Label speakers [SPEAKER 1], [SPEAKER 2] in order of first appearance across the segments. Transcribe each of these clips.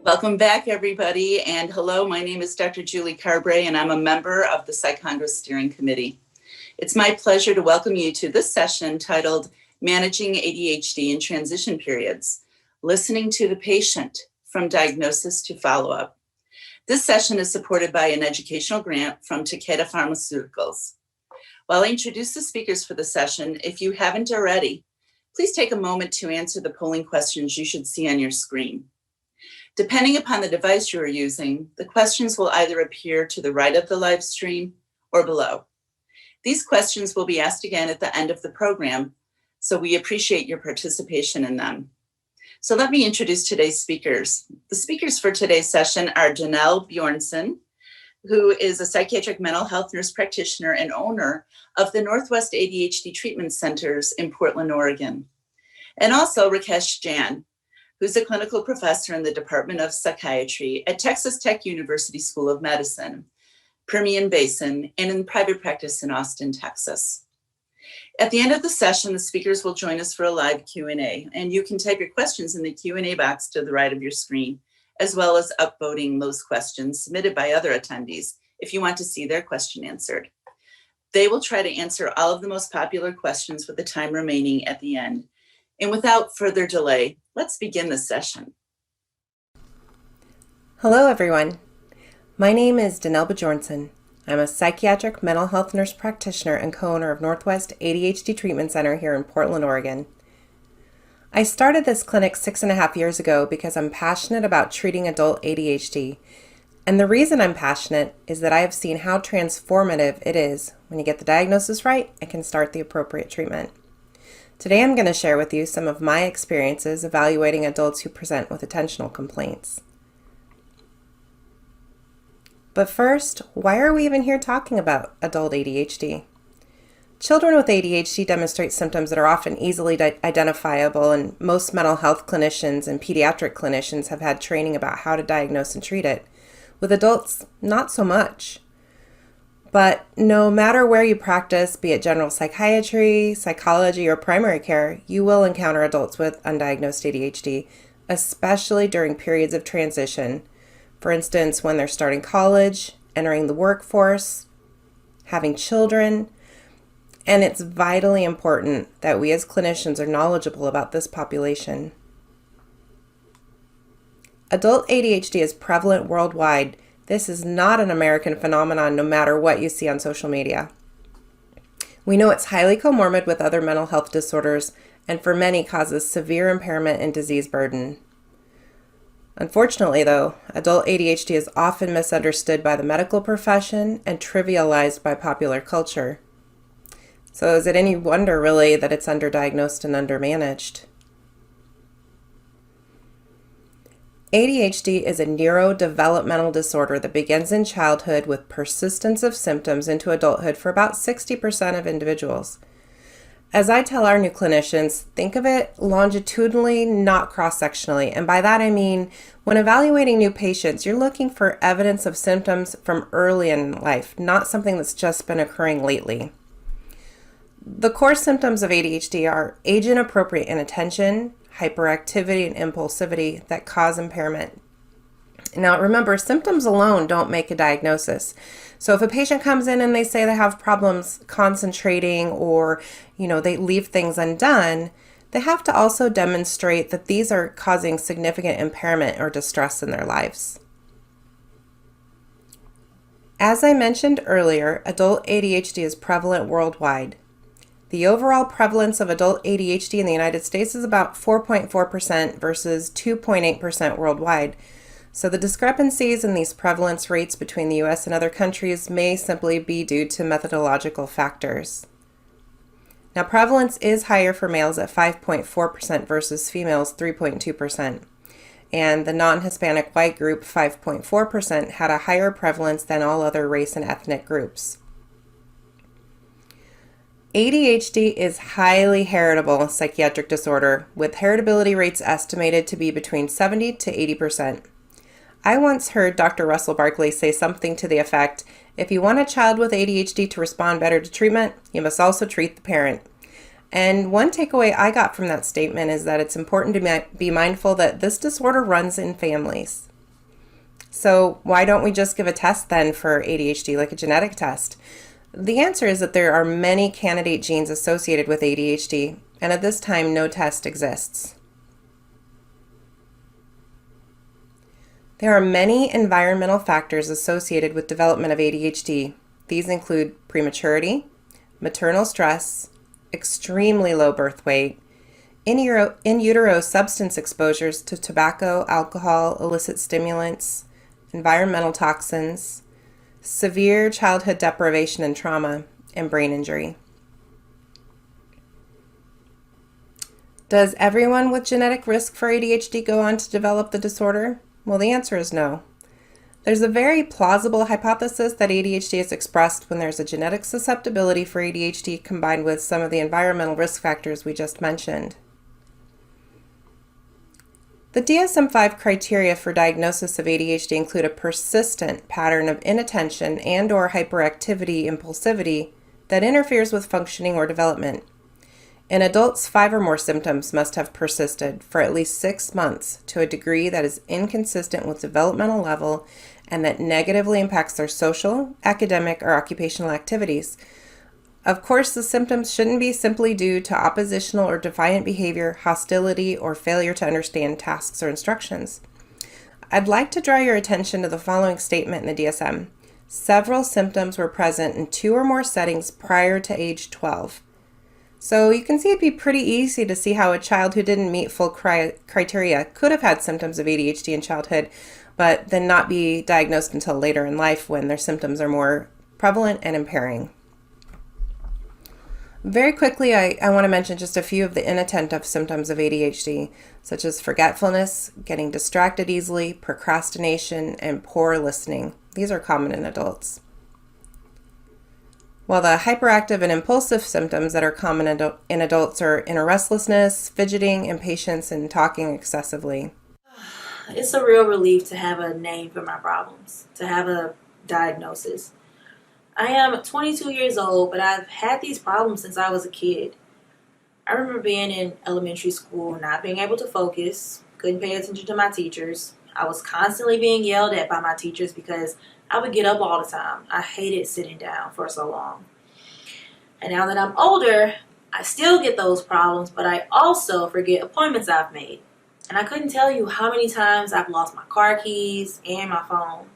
[SPEAKER 1] Welcome back, everybody, and hello, my name is Dr. Julie Carbray, and I'm a member of the Psych Congress Steering Committee. It's my pleasure to welcome you to this session titled Managing ADHD in Transition Periods, Listening to the Patient from Diagnosis to Follow-Up. This session is supported by an educational grant from Takeda Pharmaceuticals. While I introduce the speakers for the session, if you haven't already, please take a moment to answer the polling questions you should see on your screen. Depending upon the device you are using, the questions will either appear to the right of the live stream or below. These questions will be asked again at the end of the program, so we appreciate your participation in them. So let me introduce today's speakers. The speakers for today's session are Janelle Bjornson, who is a psychiatric mental health nurse practitioner and owner of the Northwest ADHD Treatment Centers in Portland, Oregon, and also Rakesh Jain, who's a clinical professor in the Department of Psychiatry at Texas Tech University School of Medicine, Permian Basin, and in private practice in Austin, Texas. At the end of the session, the speakers will join us for a live Q&A, and you can type your questions in the Q&A box to the right of your screen, as well as upvoting those questions submitted by other attendees if you want to see their question answered. They will try to answer all of the most popular questions with the time remaining at the end. And without further delay, let's begin this session.
[SPEAKER 2] Hello, everyone. My name is Janelle Bjornson. I'm a psychiatric mental health nurse practitioner and co-owner of Northwest ADHD Treatment Center here in Portland, Oregon. I started this clinic 6.5 years ago because I'm passionate about treating adult ADHD. And the reason I'm passionate is that I have seen how transformative it is when you get the diagnosis right and can start the appropriate treatment. Today I'm going to share with you some of my experiences evaluating adults who present with attentional complaints. But first, why are we even here talking about adult ADHD? Children with ADHD demonstrate symptoms that are often easily identifiable, and most mental health clinicians and pediatric clinicians have had training about how to diagnose and treat it. With adults, not so much. But no matter where you practice, be it general psychiatry, psychology, or primary care, you will encounter adults with undiagnosed ADHD, especially during periods of transition. For instance, when they're starting college, entering the workforce, having children. And it's vitally important that we as clinicians are knowledgeable about this population. Adult ADHD is prevalent worldwide. This is not an American phenomenon, no matter what you see on social media. We know it's highly comorbid with other mental health disorders, and for many causes severe impairment and disease burden. Unfortunately, though, adult ADHD is often misunderstood by the medical profession and trivialized by popular culture. So is it any wonder, really, that it's underdiagnosed and undermanaged? ADHD is a neurodevelopmental disorder that begins in childhood with persistence of symptoms into adulthood for about 60% of individuals. As I tell our new clinicians, think of it longitudinally, not cross-sectionally. And by that I mean, when evaluating new patients, you're looking for evidence of symptoms from early in life, not something that's just been occurring lately. The core symptoms of ADHD are age-inappropriate inattention, hyperactivity, and impulsivity that cause impairment. Now remember, symptoms alone don't make a diagnosis. So if a patient comes in and they say they have problems concentrating or, they leave things undone, they have to also demonstrate that these are causing significant impairment or distress in their lives. As I mentioned earlier, adult ADHD is prevalent worldwide. The overall prevalence of adult ADHD in the United States is about 4.4% versus 2.8% worldwide. So the discrepancies in these prevalence rates between the US and other countries may simply be due to methodological factors. Now, prevalence is higher for males at 5.4% versus females 3.2%. And the non-Hispanic white group, 5.4%, had a higher prevalence than all other race and ethnic groups. ADHD is highly heritable psychiatric disorder, with heritability rates estimated to be between 70 to 80%. I once heard Dr. Russell Barkley say something to the effect, if you want a child with ADHD to respond better to treatment, you must also treat the parent. And one takeaway I got from that statement is that it's important to be mindful that this disorder runs in families. So why don't we just give a test then for ADHD, like a genetic test? The answer is that there are many candidate genes associated with ADHD, and at this time, no test exists. There are many environmental factors associated with development of ADHD. These include prematurity, maternal stress, extremely low birth weight, in utero substance exposures to tobacco, alcohol, illicit stimulants, environmental toxins, severe childhood deprivation and trauma, and brain injury. Does everyone with genetic risk for ADHD go on to develop the disorder? Well, the answer is no. There's a very plausible hypothesis that ADHD is expressed when there's a genetic susceptibility for ADHD combined with some of the environmental risk factors we just mentioned. The DSM-5 criteria for diagnosis of ADHD include a persistent pattern of inattention and/or hyperactivity, impulsivity that interferes with functioning or development. In adults, 5 or more symptoms must have persisted for at least 6 months to a degree that is inconsistent with developmental level and that negatively impacts their social, academic, or occupational activities. Of course, the symptoms shouldn't be simply due to oppositional or defiant behavior, hostility, or failure to understand tasks or instructions. I'd like to draw your attention to the following statement in the DSM. Several symptoms were present in 2 or more settings prior to age 12. So you can see it'd be pretty easy to see how a child who didn't meet full criteria could have had symptoms of ADHD in childhood, but then not be diagnosed until later in life when their symptoms are more prevalent and impairing. Very quickly, I want to mention just a few of the inattentive symptoms of ADHD, such as forgetfulness, getting distracted easily, procrastination, and poor listening. These are common in adults. While the hyperactive and impulsive symptoms that are common in adults are inner restlessness, fidgeting, impatience, and talking excessively.
[SPEAKER 3] It's a real relief to have a name for my problems, to have a diagnosis. I am 22 years old, but I've had these problems since I was a kid. I remember being in elementary school, not being able to focus, couldn't pay attention to my teachers. I was constantly being yelled at by my teachers because I would get up all the time. I hated sitting down for so long. And now that I'm older, I still get those problems, but I also forget appointments I've made. And I couldn't tell you how many times I've lost my car keys and my phone.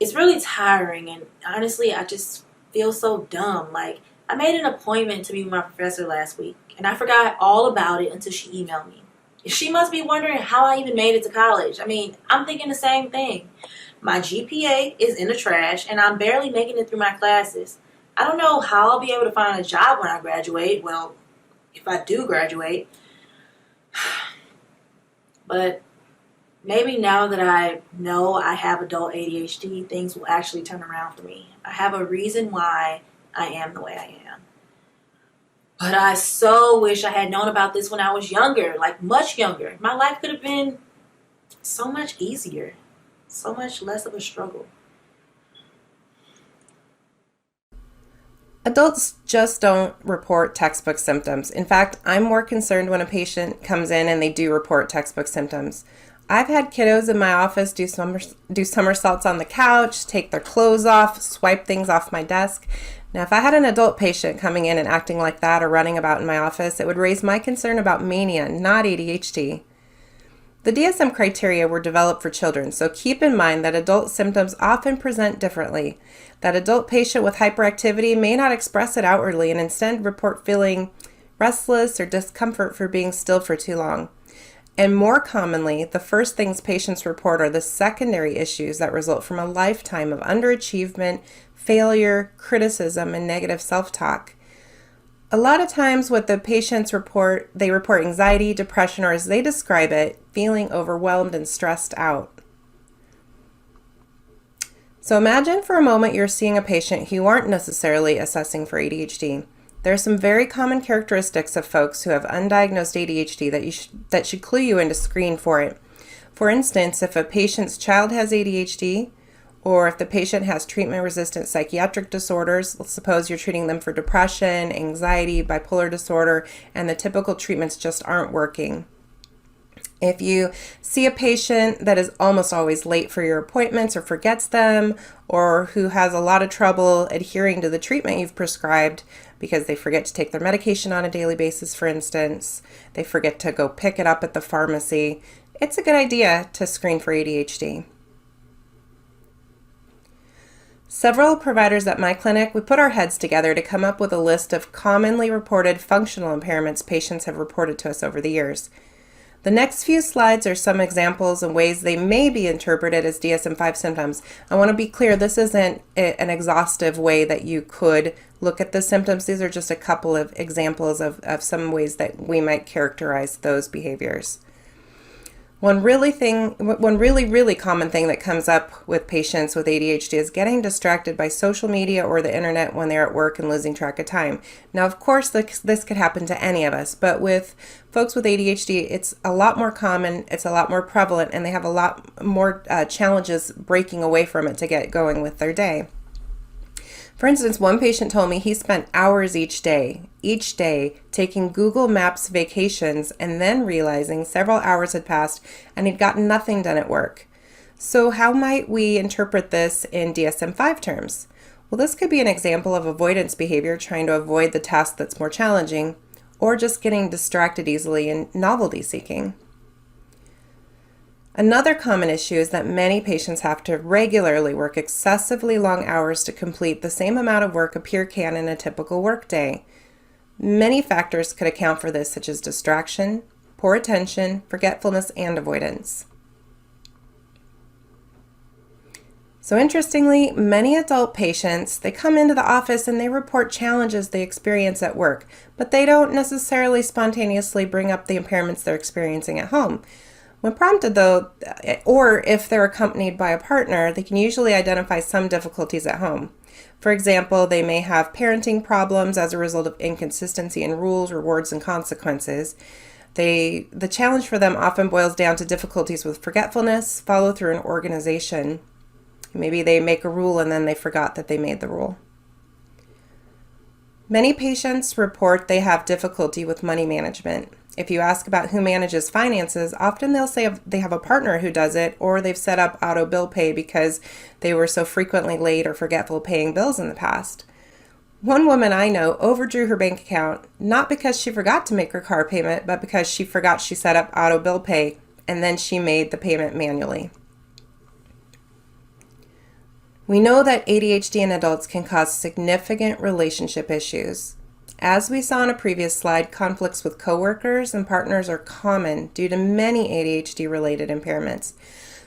[SPEAKER 3] It's really tiring, and honestly, I just feel so dumb. Like, I made an appointment to meet with my professor last week, and I forgot all about it until she emailed me. She must be wondering how I even made it to college. I mean, I'm thinking the same thing. My GPA is in the trash, and I'm barely making it through my classes. I don't know how I'll be able to find a job when I graduate. Well, if I do graduate. But maybe now that I know I have adult ADHD, things will actually turn around for me. I have a reason why I am the way I am. But I so wish I had known about this when I was younger, like much younger. My life could have been so much easier, so much less of a struggle.
[SPEAKER 2] Adults just don't report textbook symptoms. In fact, I'm more concerned when a patient comes in and they do report textbook symptoms. I've had kiddos in my office do somersaults on the couch, take their clothes off, swipe things off my desk. Now, if I had an adult patient coming in and acting like that or running about in my office, it would raise my concern about mania, not ADHD. The DSM criteria were developed for children, so keep in mind that adult symptoms often present differently. That adult patient with hyperactivity may not express it outwardly and instead report feeling restless or discomfort for being still for too long. And more commonly, the first things patients report are the secondary issues that result from a lifetime of underachievement, failure, criticism, and negative self-talk. A lot of times what the patients report, they report anxiety, depression, or as they describe it, feeling overwhelmed and stressed out. So imagine for a moment you're seeing a patient who you aren't necessarily assessing for ADHD. There are some very common characteristics of folks who have undiagnosed ADHD that should clue you in to screen for it. For instance, if a patient's child has ADHD, Or if the patient has treatment-resistant psychiatric disorders, let's suppose you're treating them for depression, anxiety, bipolar disorder, and the typical treatments just aren't working. If you see a patient that is almost always late for your appointments or forgets them, or who has a lot of trouble adhering to the treatment you've prescribed because they forget to take their medication on a daily basis, for instance, they forget to go pick it up at the pharmacy, it's a good idea to screen for ADHD. Several providers at my clinic, we put our heads together to come up with a list of commonly reported functional impairments patients have reported to us over the years. The next few slides are some examples and ways they may be interpreted as DSM-5 symptoms. I want to be clear, this isn't an exhaustive way that you could look at the symptoms. These are just a couple of examples of some ways that we might characterize those behaviors. One really common thing that comes up with patients with ADHD is getting distracted by social media or the internet when they're at work and losing track of time. Now, of course, this could happen to any of us, but with folks with ADHD, it's a lot more common, it's a lot more prevalent, and they have a lot more challenges breaking away from it to get going with their day. For instance, one patient told me he spent hours each day, taking Google Maps vacations and then realizing several hours had passed and he'd gotten nothing done at work. So how might we interpret this in DSM-5 terms? Well, this could be an example of avoidance behavior, trying to avoid the task that's more challenging, or just getting distracted easily and novelty seeking. Another common issue is that many patients have to regularly work excessively long hours to complete the same amount of work a peer can in a typical workday. Many factors could account for this, such as distraction, poor attention, forgetfulness, and avoidance. So interestingly, many adult patients, they come into the office and they report challenges they experience at work, but they don't necessarily spontaneously bring up the impairments they're experiencing at home. When prompted though, or if they're accompanied by a partner, they can usually identify some difficulties at home. For example, they may have parenting problems as a result of inconsistency in rules, rewards, and consequences. The challenge for them often boils down to difficulties with forgetfulness, follow through, and organization. Maybe they make a rule and then they forgot that they made the rule. Many patients report they have difficulty with money management. If you ask about who manages finances, often they'll say they have a partner who does it, or they've set up auto bill pay because they were so frequently late or forgetful paying bills in the past. One woman I know overdrew her bank account, not because she forgot to make her car payment, but because she forgot she set up auto bill pay, and then she made the payment manually. We know that ADHD in adults can cause significant relationship issues. As we saw in a previous slide, conflicts with coworkers and partners are common due to many ADHD-related impairments.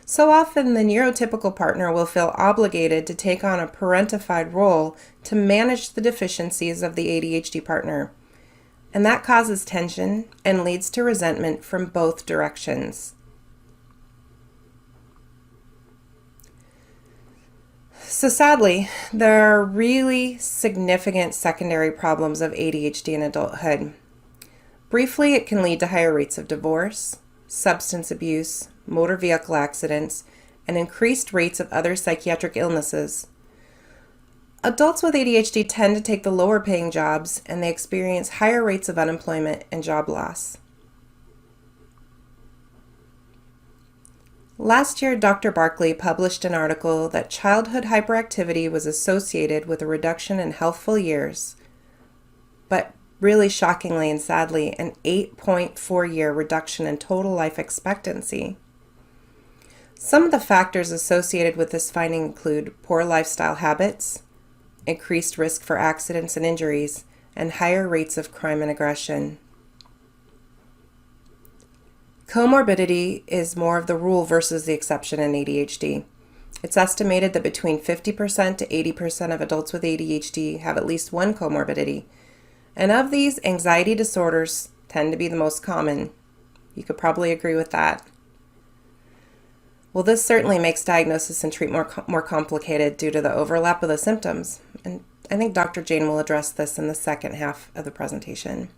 [SPEAKER 2] So often, the neurotypical partner will feel obligated to take on a parentified role to manage the deficiencies of the ADHD partner. And that causes tension and leads to resentment from both directions. So sadly, there are really significant secondary problems of ADHD in adulthood. Briefly, it can lead to higher rates of divorce, substance abuse, motor vehicle accidents, and increased rates of other psychiatric illnesses. Adults with ADHD tend to take the lower paying jobs, and they experience higher rates of unemployment and job loss. Last year, Dr. Barkley published an article that childhood hyperactivity was associated with a reduction in healthful years, but really shockingly and sadly, an 8.4-year reduction in total life expectancy. Some of the factors associated with this finding include poor lifestyle habits, increased risk for accidents and injuries, and higher rates of crime and aggression. Comorbidity is more of the rule versus the exception in ADHD. It's estimated that between 50% to 80% of adults with ADHD have at least one comorbidity. And of these, anxiety disorders tend to be the most common. You could probably agree with that. Well, this certainly makes diagnosis and treatment more complicated due to the overlap of the symptoms. And I think Dr. Jane will address this in the second half of the presentation.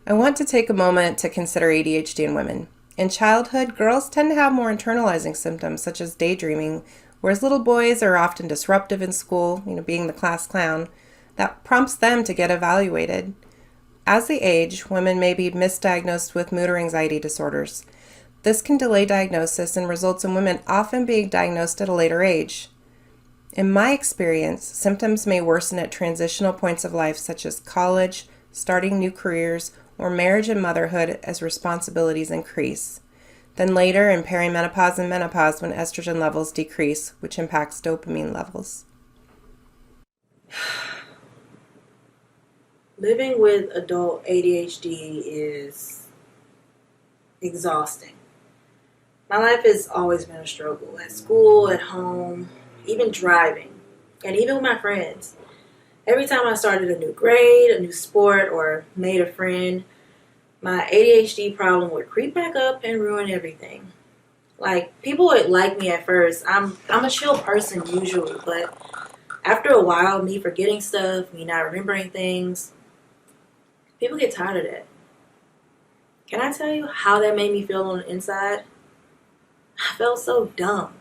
[SPEAKER 2] I want to take a moment to consider ADHD in women. In childhood, girls tend to have more internalizing symptoms such as daydreaming, whereas little boys are often disruptive in school, being the class clown. That prompts them to get evaluated. As they age, women may be misdiagnosed with mood or anxiety disorders. This can delay diagnosis and results in women often being diagnosed at a later age. In my experience, symptoms may worsen at transitional points of life such as college, starting new careers, or marriage and motherhood as responsibilities increase. Then later in perimenopause and menopause when estrogen levels decrease, which impacts dopamine levels.
[SPEAKER 3] Living with adult ADHD is exhausting. My life has always been a struggle. At school, at home, even driving, and even with my friends. Every time I started a new grade, a new sport, or made a friend, my ADHD problem would creep back up and ruin everything. Like, people would like me at first. I'm a chill person usually, but after a while, me forgetting stuff, me not remembering things, people get tired of that. Can I tell you how that made me feel on the inside? I felt so dumb,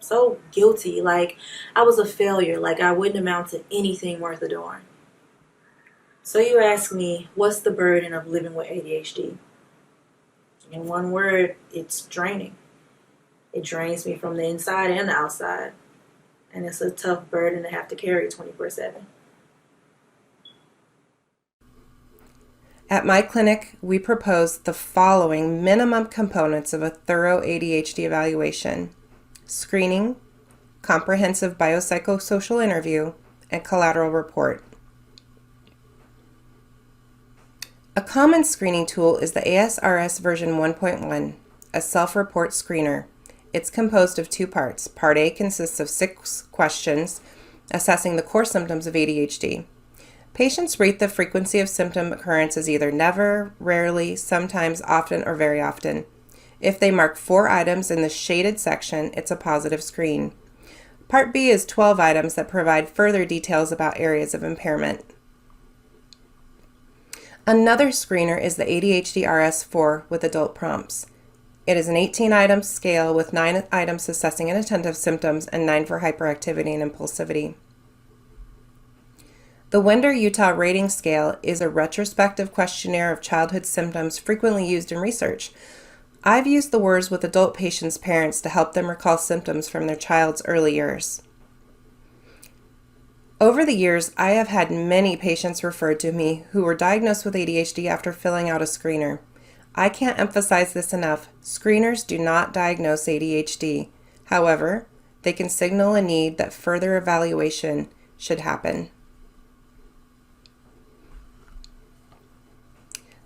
[SPEAKER 3] so guilty, like I was a failure, like I wouldn't amount to anything worth a darn. So you ask me, what's the burden of living with ADHD? In one word, it's draining. It drains me from the inside and the outside. And it's a tough burden to have to carry 24/7.
[SPEAKER 2] At my clinic, we propose the following minimum components of a thorough ADHD evaluation: screening, comprehensive biopsychosocial interview, and collateral report. A common screening tool is the ASRS version 1.1, a self-report screener. It's composed of two parts. Part A consists of 6 questions assessing the core symptoms of ADHD. Patients rate the frequency of symptom occurrence as either never, rarely, sometimes, often, or very often. If they mark 4 items in the shaded section, it's a positive screen. Part B is 12 items that provide further details about areas of impairment. Another screener is the ADHD RS4 with adult prompts. It is an 18-item scale with 9 items assessing inattentive symptoms and 9 for hyperactivity and impulsivity. The Winder-Utah Rating Scale is a retrospective questionnaire of childhood symptoms frequently used in research. I've used the WIRS with adult patients' parents to help them recall symptoms from their child's early years. Over the years, I have had many patients referred to me who were diagnosed with ADHD after filling out a screener. I can't emphasize this enough. Screeners do not diagnose ADHD. However, they can signal a need that further evaluation should happen.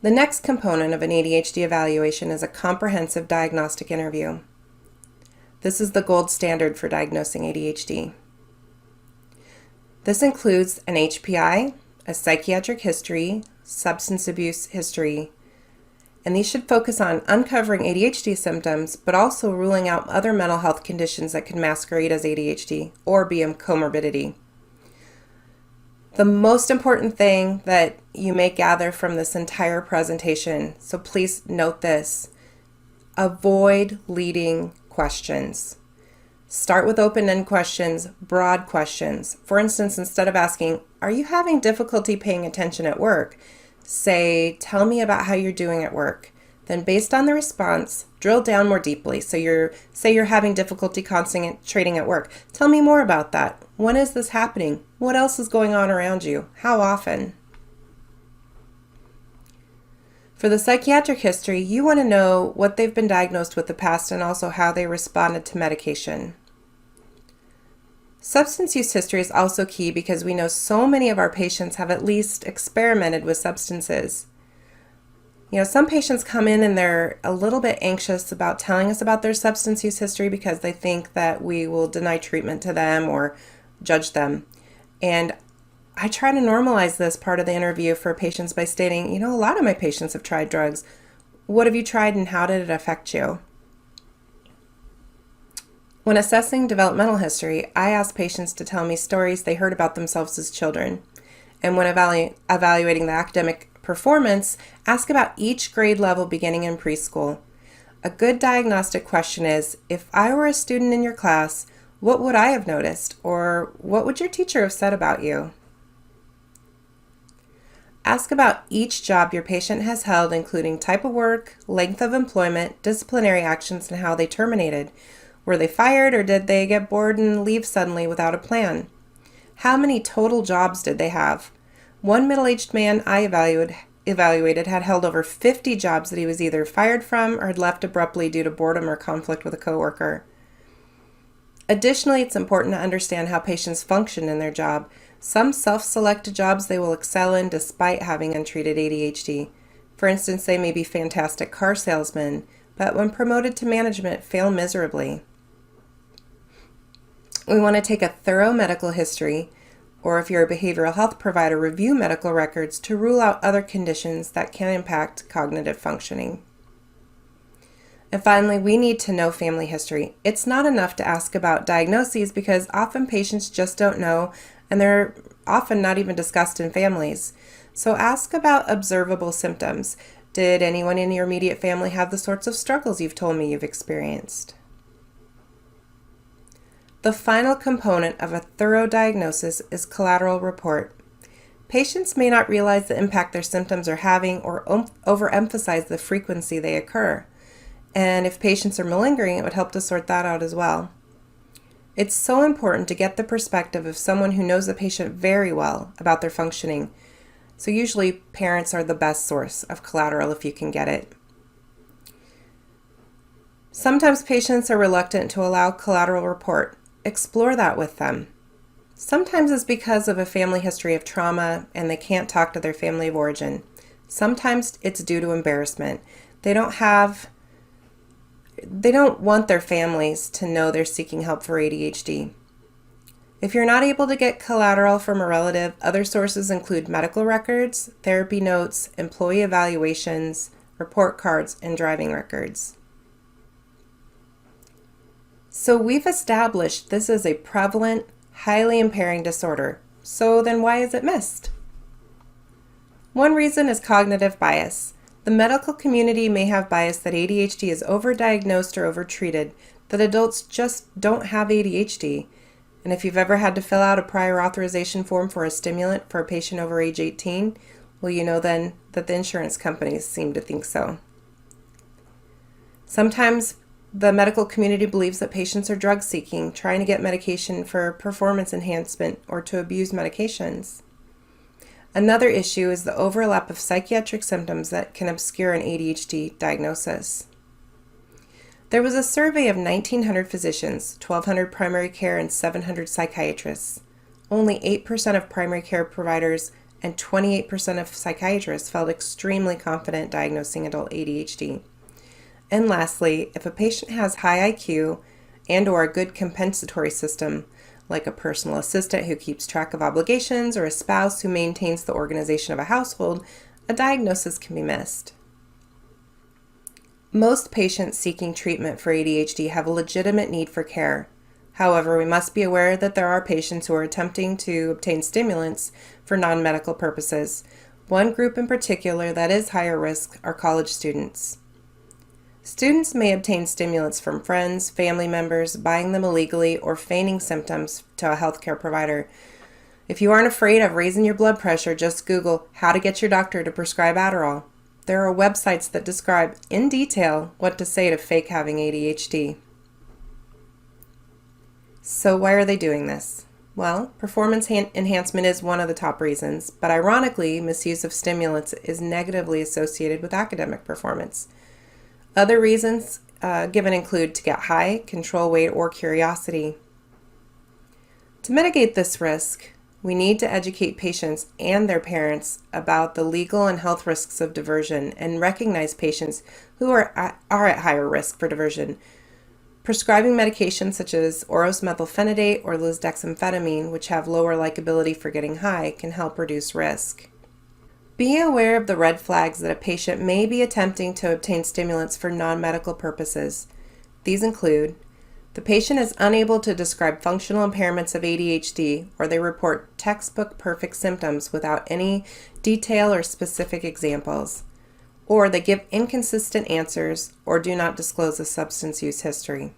[SPEAKER 2] The next component of an ADHD evaluation is a comprehensive diagnostic interview. This is the gold standard for diagnosing ADHD. This includes an HPI, a psychiatric history, substance abuse history, and these should focus on uncovering ADHD symptoms, but also ruling out other mental health conditions that could masquerade as ADHD or be a comorbidity. The most important thing that you may gather from this entire presentation, so please note this: avoid leading questions. Start with open-end questions, broad questions. For instance, instead of asking, "Are you having difficulty paying attention at work?" say, "Tell me about how you're doing at work." Then based on the response, drill down more deeply. So you're having difficulty concentrating at work. Tell me more about that. When is this happening? What else is going on around you? How often? For the psychiatric history, you want to know what they've been diagnosed with in the past and also how they responded to medication. Substance use history is also key because we know so many of our patients have at least experimented with substances. Some patients come in and they're a little bit anxious about telling us about their substance use history because they think that we will deny treatment to them or judge them. And I try to normalize this part of the interview for patients by stating, a lot of my patients have tried drugs. What have you tried and how did it affect you? When assessing developmental history, I ask patients to tell me stories they heard about themselves as children. And when evaluating the academic performance, ask about each grade level beginning in preschool. A good diagnostic question is, if I were a student in your class, what would I have noticed, or what would your teacher have said about you? Ask about each job your patient has held, including type of work, length of employment, disciplinary actions, and how they terminated. Were they fired, or did they get bored and leave suddenly without a plan? How many total jobs did they have? One middle-aged man I evaluated had held over 50 jobs that he was either fired from or had left abruptly due to boredom or conflict with a coworker. Additionally, it's important to understand how patients function in their job. Some self-select jobs they will excel in despite having untreated ADHD. For instance, they may be fantastic car salesmen, but when promoted to management, fail miserably. We want to take a thorough medical history, or if you're a behavioral health provider, review medical records to rule out other conditions that can impact cognitive functioning. And finally, we need to know family history. It's not enough to ask about diagnoses because often patients just don't know, and they're often not even discussed in families. So ask about observable symptoms. Did anyone in your immediate family have the sorts of struggles you've told me you've experienced? The final component of a thorough diagnosis is collateral report. Patients may not realize the impact their symptoms are having or overemphasize the frequency they occur. And if patients are malingering, it would help to sort that out as well. It's so important to get the perspective of someone who knows the patient very well about their functioning. So usually parents are the best source of collateral if you can get it. Sometimes patients are reluctant to allow collateral report. Explore that with them. Sometimes it's because of a family history of trauma and they can't talk to their family of origin. Sometimes it's due to embarrassment. They don't want their families to know they're seeking help for ADHD. If you're not able to get collateral from a relative, other sources include medical records, therapy notes, employee evaluations, report cards, and driving records. So we've established this is a prevalent, highly impairing disorder. So then why is it missed? One reason is cognitive bias. The medical community may have bias that ADHD is overdiagnosed or overtreated, that adults just don't have ADHD. And if you've ever had to fill out a prior authorization form for a stimulant for a patient over age 18, well, you know then that the insurance companies seem to think so. Sometimes the medical community believes that patients are drug seeking, trying to get medication for performance enhancement or to abuse medications. Another issue is the overlap of psychiatric symptoms that can obscure an ADHD diagnosis. There was a survey of 1,900 physicians, 1,200 primary care, and 700 psychiatrists. Only 8% of primary care providers and 28% of psychiatrists felt extremely confident diagnosing adult ADHD. And lastly, if a patient has high IQ and/or a good compensatory system, like a personal assistant who keeps track of obligations or a spouse who maintains the organization of a household, a diagnosis can be missed. Most patients seeking treatment for ADHD have a legitimate need for care. However, we must be aware that there are patients who are attempting to obtain stimulants for non-medical purposes. One group in particular that is higher risk are college students. Students may obtain stimulants from friends, family members, buying them illegally, or feigning symptoms to a healthcare provider. If you aren't afraid of raising your blood pressure, just Google how to get your doctor to prescribe Adderall. There are websites that describe in detail what to say to fake having ADHD. So why are they doing this? Well, performance enhancement is one of the top reasons, but ironically, misuse of stimulants is negatively associated with academic performance. Other reasons given include to get high, control weight, or curiosity. To mitigate this risk, we need to educate patients and their parents about the legal and health risks of diversion and recognize patients who are at higher risk for diversion. Prescribing medications such as orosmethylphenidate or lisdexamfetamine, which have lower likability for getting high, can help reduce risk. Be aware of the red flags that a patient may be attempting to obtain stimulants for non-medical purposes. These include the patient is unable to describe functional impairments of ADHD, or they report textbook perfect symptoms without any detail or specific examples. or they give inconsistent answers or do not disclose a substance use history.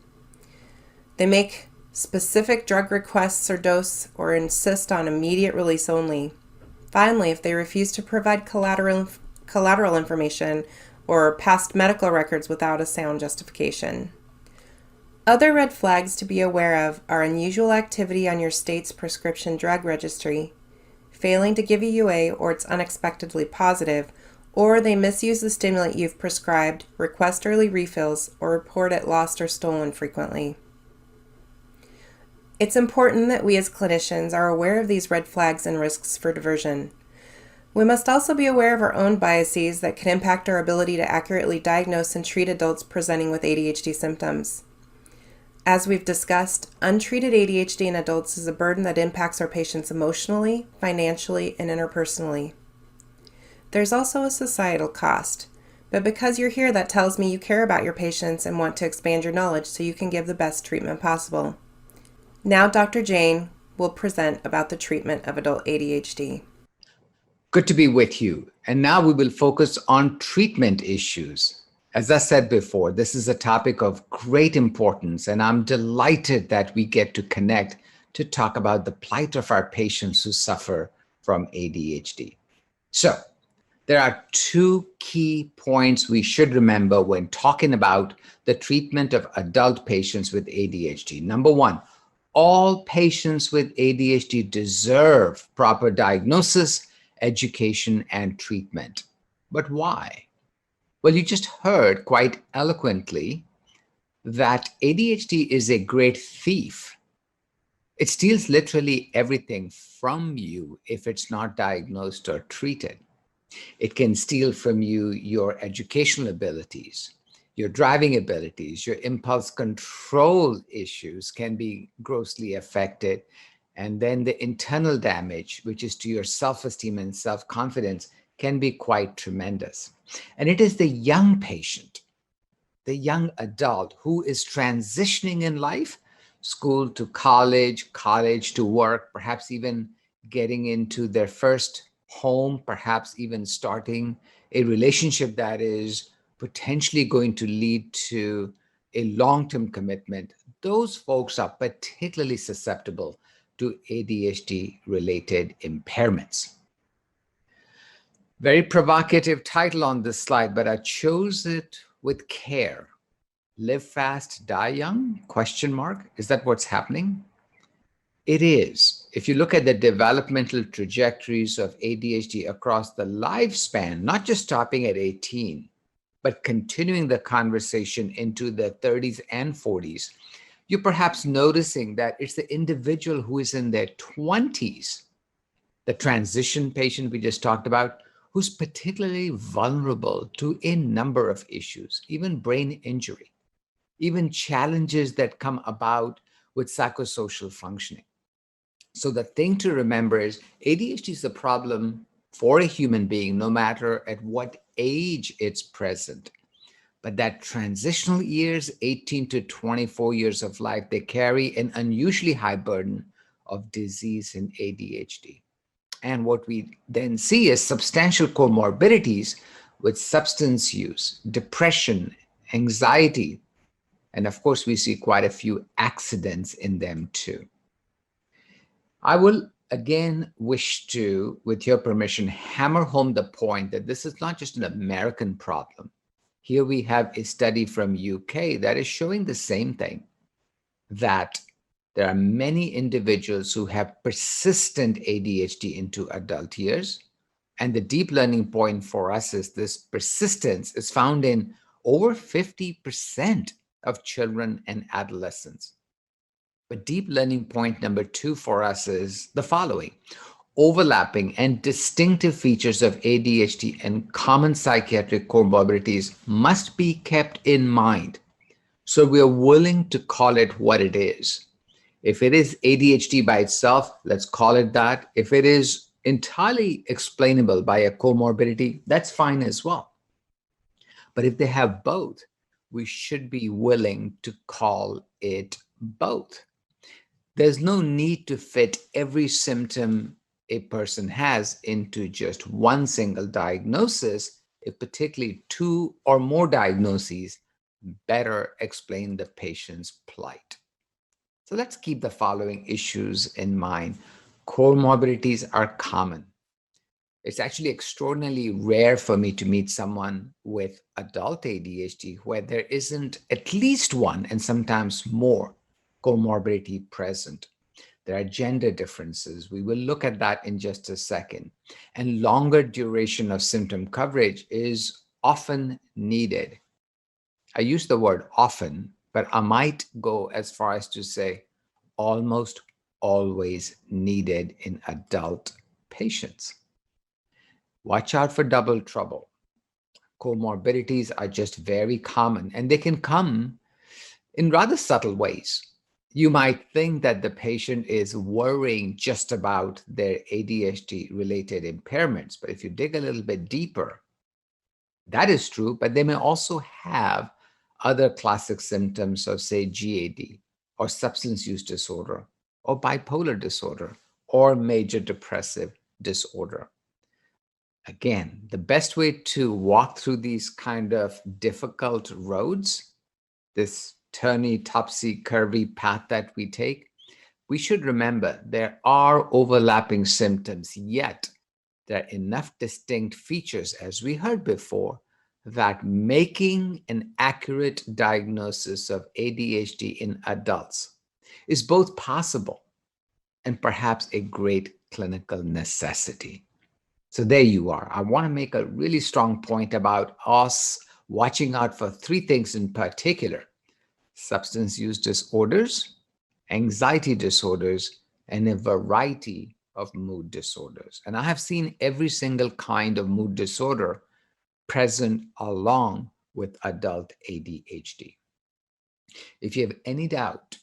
[SPEAKER 2] They make specific drug requests or dose or insist on immediate release only. Finally, if they refuse to provide collateral information or past medical records without a sound justification. Other red flags to be aware of are unusual activity on your state's prescription drug registry, failing to give a UA or it's unexpectedly positive, or they misuse the stimulant you've prescribed, request early refills, or report it lost or stolen frequently. It's important that we as clinicians are aware of these red flags and risks for diversion. We must also be aware of our own biases that can impact our ability to accurately diagnose and treat adults presenting with ADHD symptoms. As we've discussed, untreated ADHD in adults is a burden that impacts our patients emotionally, financially, and interpersonally. There's also a societal cost, but because you're here, that tells me you care about your patients and want to expand your knowledge so you can give the best treatment possible. Now Dr. Jane will present about the treatment of adult ADHD.
[SPEAKER 4] Good to be with you. And now we will focus on treatment issues. As I said before, this is a topic of great importance, and I'm delighted that we get to connect to talk about the plight of our patients who suffer from ADHD. So, there are two key points we should remember when talking about the treatment of adult patients with ADHD. Number one, all patients with ADHD deserve proper diagnosis, education, and treatment. But why? Well, you just heard quite eloquently that ADHD is a great thief. It steals literally everything from you if it's not diagnosed or treated. It can steal from you your educational abilities, your driving abilities, your impulse control issues can be grossly affected. And then the internal damage, which is to your self-esteem and self-confidence, can be quite tremendous. And it is the young patient, the young adult who is transitioning in life, school to college, college to work, perhaps even getting into their first home, perhaps even starting a relationship that is potentially going to lead to a long-term commitment. Those folks are particularly susceptible to ADHD-related impairments. Very provocative title on this slide, but I chose it with care. Live fast, die young? Question mark. Is that what's happening? It is. If you look at the developmental trajectories of ADHD across the lifespan, not just stopping at 18, but continuing the conversation into the 30s and 40s, you're perhaps noticing that it's the individual who is in their 20s, the transition patient we just talked about, who's particularly vulnerable to a number of issues, even brain injury, even challenges that come about with psychosocial functioning. So the thing to remember is ADHD is a problem for a human being, no matter at what age it's present. But that transitional years, 18 to 24 years of life, they carry an unusually high burden of disease in ADHD. And what we then see is substantial comorbidities with substance use, depression, anxiety, and of course, we see quite a few accidents in them too. I will again wish to, with your permission, hammer home the point that this is not just an American problem. Here we have a study from UK that is showing the same thing, that there are many individuals who have persistent ADHD into adult years. And the deep learning point for us is this persistence is found in over 50% of children and adolescents. But deep learning point number two for us is the following. Overlapping and distinctive features of ADHD and common psychiatric comorbidities must be kept in mind. So we are willing to call it what it is. If it is ADHD by itself, let's call it that. If it is entirely explainable by a comorbidity, that's fine as well. But if they have both, we should be willing to call it both. There's no need to fit every symptom a person has into just one single diagnosis if particularly two or more diagnoses better explain the patient's plight. So let's keep the following issues in mind. Comorbidities are common. It's actually extraordinarily rare for me to meet someone with adult ADHD where there isn't at least one and sometimes more comorbidity present. There are gender differences. We will look at that in just a second. And longer duration of symptom coverage is often needed. I use the word often, but I might go as far as to say almost always needed in adult patients. Watch out for double trouble. Comorbidities are just very common, and they can come in rather subtle ways. You might think that the patient is worrying just about their ADHD-related impairments, but if you dig a little bit deeper, that is true, but they may also have other classic symptoms of, say, GAD, or substance use disorder, or bipolar disorder, or major depressive disorder. Again, the best way to walk through these kind of difficult roads, this turny, topsy-curvy path that we take, we should remember there are overlapping symptoms, yet there are enough distinct features, as we heard before, that making an accurate diagnosis of ADHD in adults is both possible and perhaps a great clinical necessity. So there you are. I want to make a really strong point about us watching out for three things in particular: substance use disorders, anxiety disorders, and a variety of mood disorders. And I have seen every single kind of mood disorder present along with adult ADHD. If you have any doubt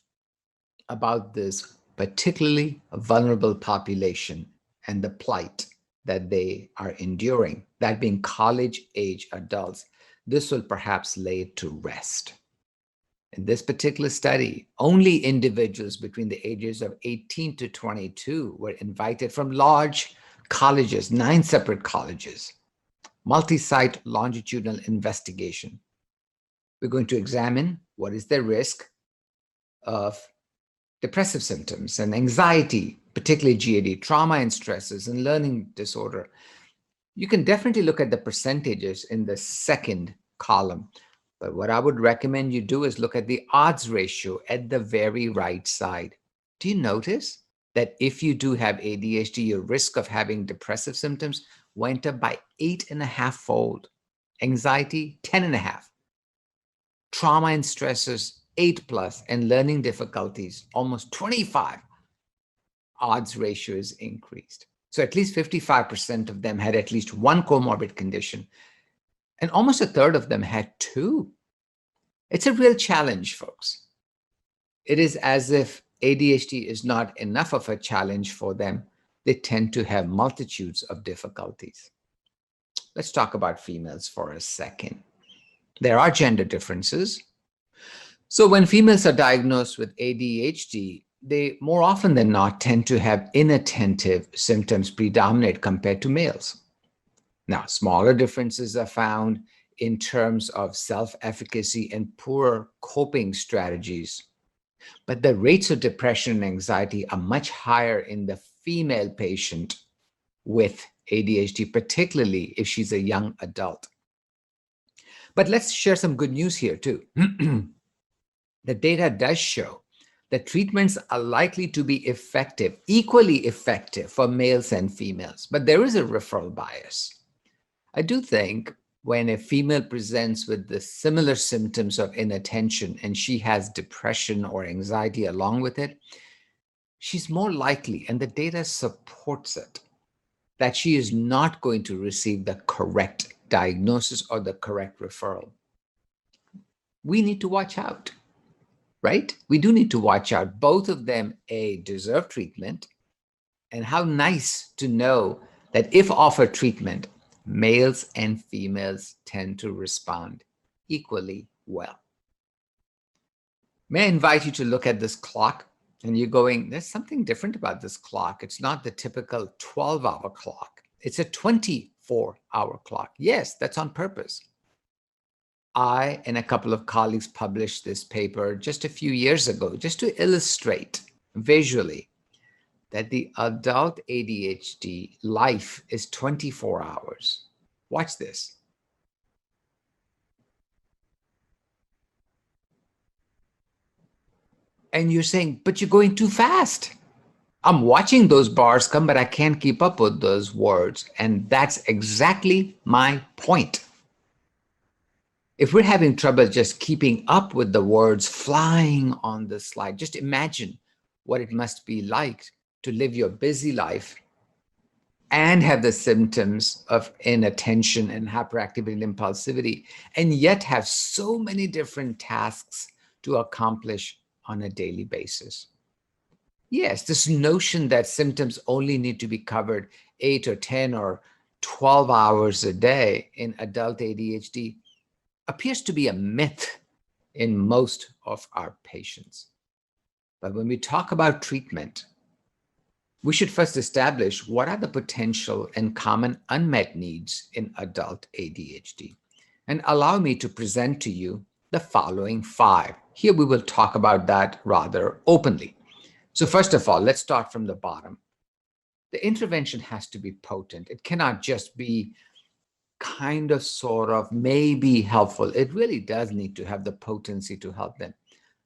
[SPEAKER 4] about this particularly vulnerable population and the plight that they are enduring, that being college-age adults, this will perhaps lay it to rest. In this particular study, only individuals between the ages of 18 to 22 were invited from large colleges, 9 separate colleges, multi-site longitudinal investigation. We're going to examine what is the risk of depressive symptoms and anxiety, particularly GAD, trauma and stresses, and learning disorder. You can definitely look at the percentages in the second column. But what I would recommend you do is look at the odds ratio at the very right side. Do you notice that if you do have ADHD, your risk of having depressive symptoms went up by 8.5-fold, anxiety 10.5, trauma and stresses 8+, and learning difficulties almost 25. Odds ratio is increased. So at least 55% of them had at least one comorbid condition, and almost a third of them had two. It's a real challenge, folks. It is as if ADHD is not enough of a challenge for them. They tend to have multitudes of difficulties. Let's talk about females for a second. There are gender differences. So when females are diagnosed with ADHD, they more often than not tend to have inattentive symptoms predominate compared to males. Now, smaller differences are found in terms of self-efficacy and poor coping strategies. But the rates of depression and anxiety are much higher in the female patient with ADHD, particularly if she's a young adult. But let's share some good news here too. The data does show that treatments are likely to be effective, equally effective for males and females, but there is a referral bias. I do think when a female presents with the similar symptoms of inattention and she has depression or anxiety along with it, she's more likely, and the data supports it, that she is not going to receive the correct diagnosis or the correct referral. We need to watch out, right? We do need to watch out. Both of them, deserve treatment, and how nice to know that if offered treatment, males and females tend to respond equally well. May I invite you to look at this clock? And you're going, there's something different about this clock. It's not the typical 12-hour clock. It's a 24 24-hour clock. Yes, that's on purpose. I and a couple of colleagues published this paper just a few years ago, just to illustrate visually that the adult ADHD life is 24 hours. Watch this. And you're saying, but you're going too fast. I'm watching those bars come, but I can't keep up with those words. And that's exactly my point. If we're having trouble just keeping up with the words flying on the slide, just imagine what it must be like to live your busy life and have the symptoms of inattention and hyperactivity and impulsivity, and yet have so many different tasks to accomplish on a daily basis. Yes, this notion that symptoms only need to be covered 8 or 10 or 12 hours a day in adult ADHD appears to be a myth in most of our patients. But when we talk about treatment, we should first establish what are the potential and common unmet needs in adult ADHD. And allow me to present to you the following 5. Here we will talk about that rather openly. So first of all, let's start from the bottom. The intervention has to be potent. It cannot just be kind of, sort of, maybe helpful. It really does need to have the potency to help them.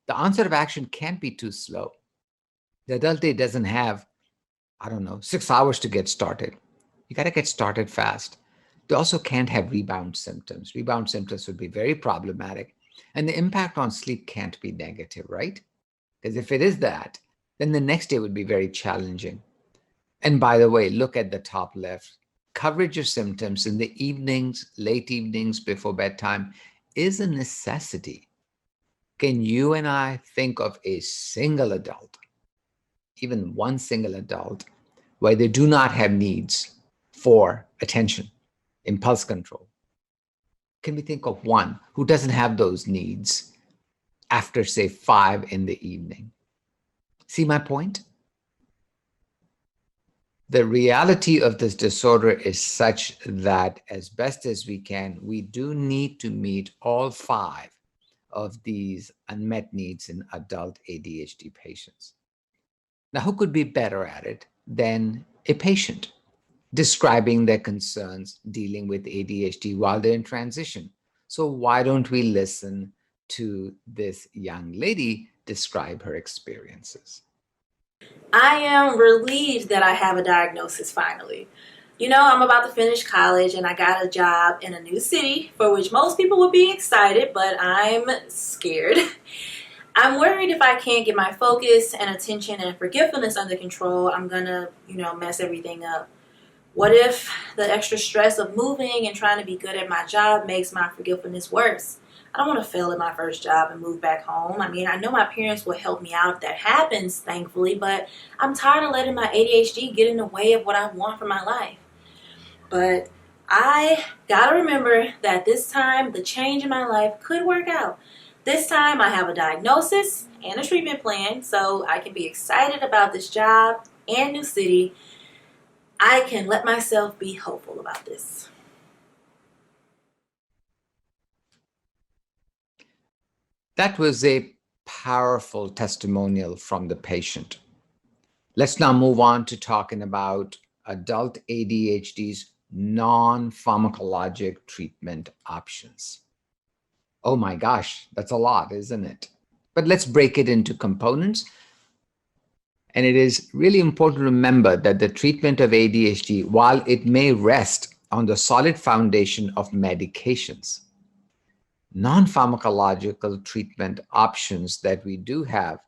[SPEAKER 4] The onset of action can't be too slow. The adult day doesn't have, 6 hours to get started. You got to get started fast. They also can't have rebound symptoms. Rebound symptoms would be very problematic. And the impact on sleep can't be negative, right? Because if it is that, then the next day would be very challenging. And by the way, look at the top left. Coverage of symptoms in the evenings, late evenings before bedtime is a necessity. Can you and I think of a single adult, even one single adult, where they do not have needs for attention, impulse control? Can we think of one who doesn't have those needs after, say, 5 in the evening? See my point? The reality of this disorder is such that, as best as we can, we do need to meet all 5 of these unmet needs in adult ADHD patients. Now, who could be better at it than a patient describing their concerns dealing with ADHD while they're in transition? So why don't we listen to this young lady describe her experiences?
[SPEAKER 3] I am relieved that I have a diagnosis finally. You know, I'm about to finish college and I got a job in a new city for which most people would be excited, but I'm scared. I'm worried if I can't get my focus and attention and forgetfulness under control, I'm gonna, mess everything up. What if the extra stress of moving and trying to be good at my job makes my forgetfulness worse? I don't want to fail at my first job and move back home. I mean, I know my parents will help me out if that happens, thankfully, but I'm tired of letting my ADHD get in the way of what I want for my life. But I gotta remember that this time the change in my life could work out. This time I have a diagnosis and a treatment plan, so I can be excited about this job and new city. I can let myself be hopeful about this.
[SPEAKER 4] That was a powerful testimonial from the patient. Let's now move on to talking about adult ADHD's non-pharmacologic treatment options. Oh my gosh, that's a lot, isn't it? But let's break it into components. And it is really important to remember that the treatment of ADHD, while it may rest on the solid foundation of medications, non-pharmacological treatment options that we do have,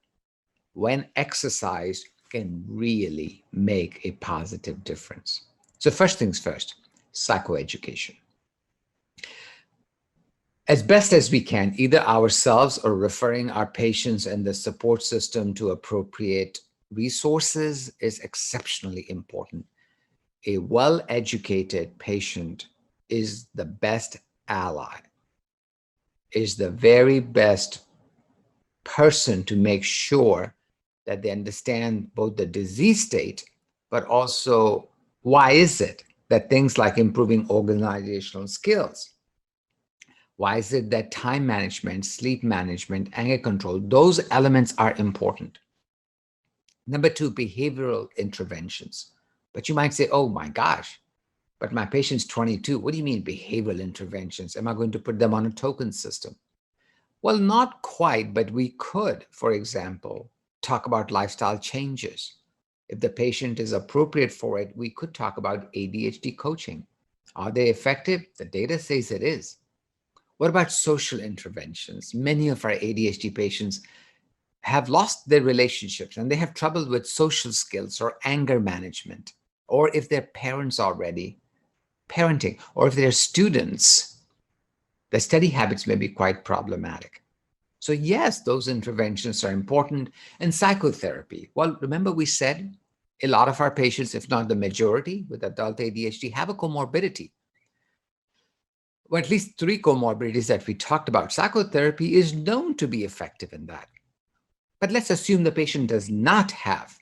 [SPEAKER 4] when exercised, can really make a positive difference. So first things first, psychoeducation. As best as we can, either ourselves or referring our patients and the support system to appropriate resources is exceptionally important. A well-educated patient is the best ally, is the very best person to make sure that they understand both the disease state, but also why is it that things like improving organizational skills? Why is it that time management, sleep management, anger control, those elements are important? Number two, behavioral interventions. But you might say, oh my gosh, but my patient's 22. What do you mean behavioral interventions? Am I going to put them on a token system? Well, not quite, but we could, for example, talk about lifestyle changes. If the patient is appropriate for it, we could talk about ADHD coaching. Are they effective? The data says it is. What about social interventions? Many of our ADHD patients have lost their relationships and they have trouble with social skills or anger management, or if they're parents already, parenting, or if they're students, the study habits may be quite problematic. So yes, those interventions are important. And psychotherapy. Well, remember we said a lot of our patients, if not the majority with adult ADHD, have a comorbidity. Or at least 3 comorbidities that we talked about. Psychotherapy is known to be effective in that. But let's assume the patient does not have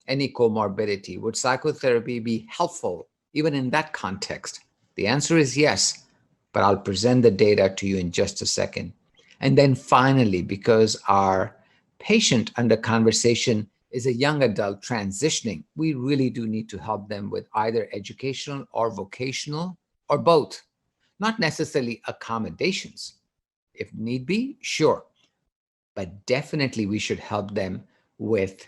[SPEAKER 4] any comorbidity. Would psychotherapy be helpful even in that context? The answer is yes, but I'll present the data to you in just a second. And then finally, because our patient under conversation is a young adult transitioning, we really do need to help them with either educational or vocational or both, not necessarily accommodations. If need be, sure, but definitely we should help them with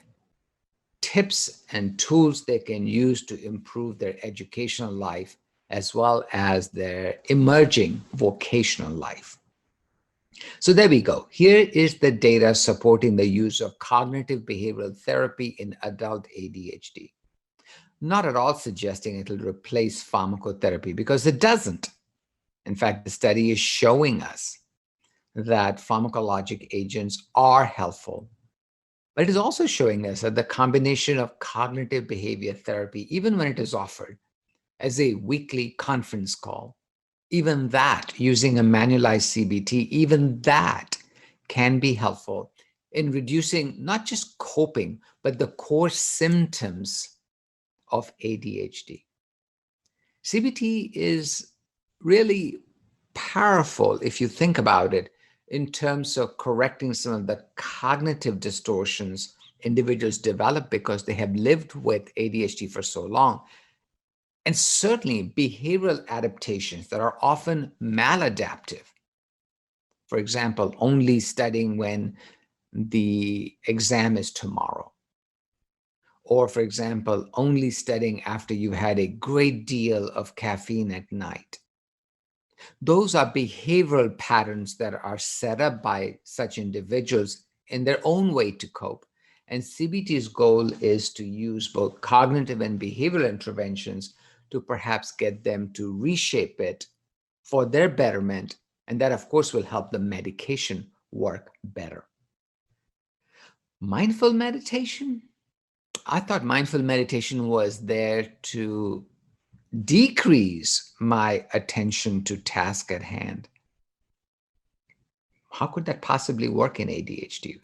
[SPEAKER 4] tips and tools they can use to improve their educational life as well as their emerging vocational life. So there we go. Here is the data supporting the use of cognitive behavioral therapy in adult ADHD. Not at all suggesting it'll replace pharmacotherapy because it doesn't. In fact, the study is showing us that pharmacologic agents are helpful. But it is also showing us that the combination of cognitive behavior therapy, even when it is offered as a weekly conference call, even that, using a manualized CBT, even that can be helpful in reducing not just coping, but the core symptoms of ADHD. CBT is really powerful if you think about it in terms of correcting some of the cognitive distortions individuals develop because they have lived with ADHD for so long. And certainly behavioral adaptations that are often maladaptive. For example, only studying when the exam is tomorrow. Or, for example, only studying after you had a great deal of caffeine at night. Those are behavioral patterns that are set up by such individuals in their own way to cope. And CBT's goal is to use both cognitive and behavioral interventions to perhaps get them to reshape it for their betterment. And that, of course, will help the medication work better. Mindful meditation? I thought mindful meditation was there to decrease my attention to task at hand. How could that possibly work in ADHD?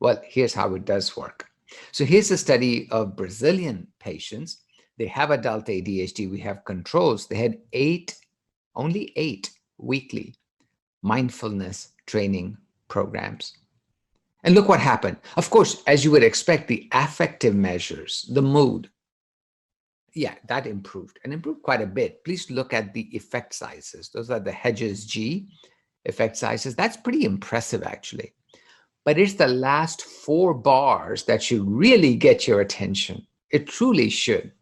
[SPEAKER 4] Well, here's how it does work. So here's a study of Brazilian patients. They have adult ADHD. We have controls. They had only eight weekly mindfulness training programs. And look what happened. Of course, as you would expect, the affective measures, the mood, yeah, that improved and improved quite a bit. Please look at the effect sizes. Those are the Hedges G effect sizes. That's pretty impressive, actually. But it's the last 4 bars that should really get your attention. It truly should.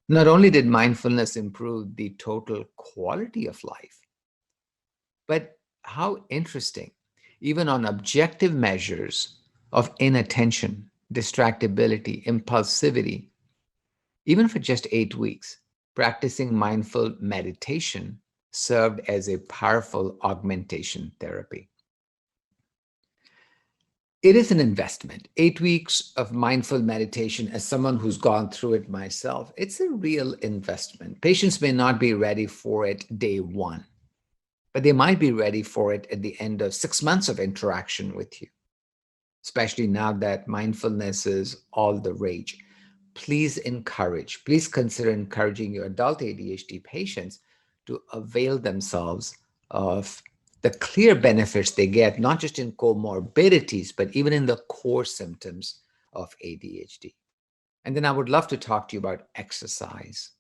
[SPEAKER 4] Not only did mindfulness improve the total quality of life, but how interesting, even on objective measures of inattention, distractibility, impulsivity, even for just 8 weeks, practicing mindful meditation served as a powerful augmentation therapy. It is an investment. 8 weeks of mindful meditation, as someone who's gone through it myself, it's a real investment. Patients may not be ready for it day one, but they might be ready for it at the end of 6 months of interaction with you, especially now that mindfulness is all the rage. please consider encouraging your adult ADHD patients to avail themselves of the clear benefits they get, not just in comorbidities, but even in the core symptoms of ADHD. And then I would love to talk to you about exercise.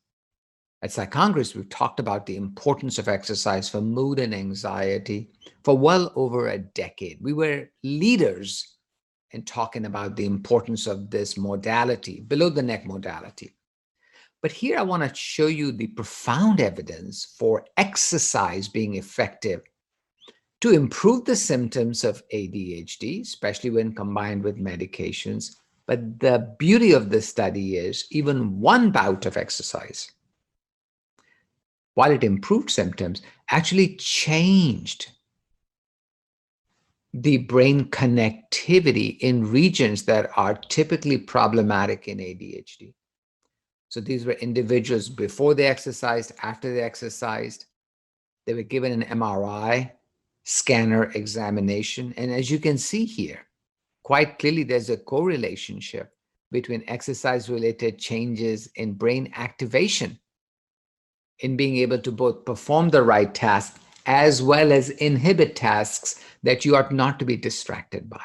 [SPEAKER 4] At PsyCongress, we've talked about the importance of exercise for mood and anxiety for well over a decade. We were leaders in talking about the importance of this modality, below the neck modality. But here I want to show you the profound evidence for exercise being effective to improve the symptoms of ADHD, especially when combined with medications. But the beauty of this study is even one bout of exercise, while it improved symptoms, actually changed the brain connectivity in regions that are typically problematic in ADHD. So these were individuals before they exercised, after they exercised. They were given an MRI scanner examination. And as you can see here, quite clearly there's a correlationship between exercise-related changes in brain activation, in being able to both perform the right task as well as inhibit tasks that you ought not to be distracted by.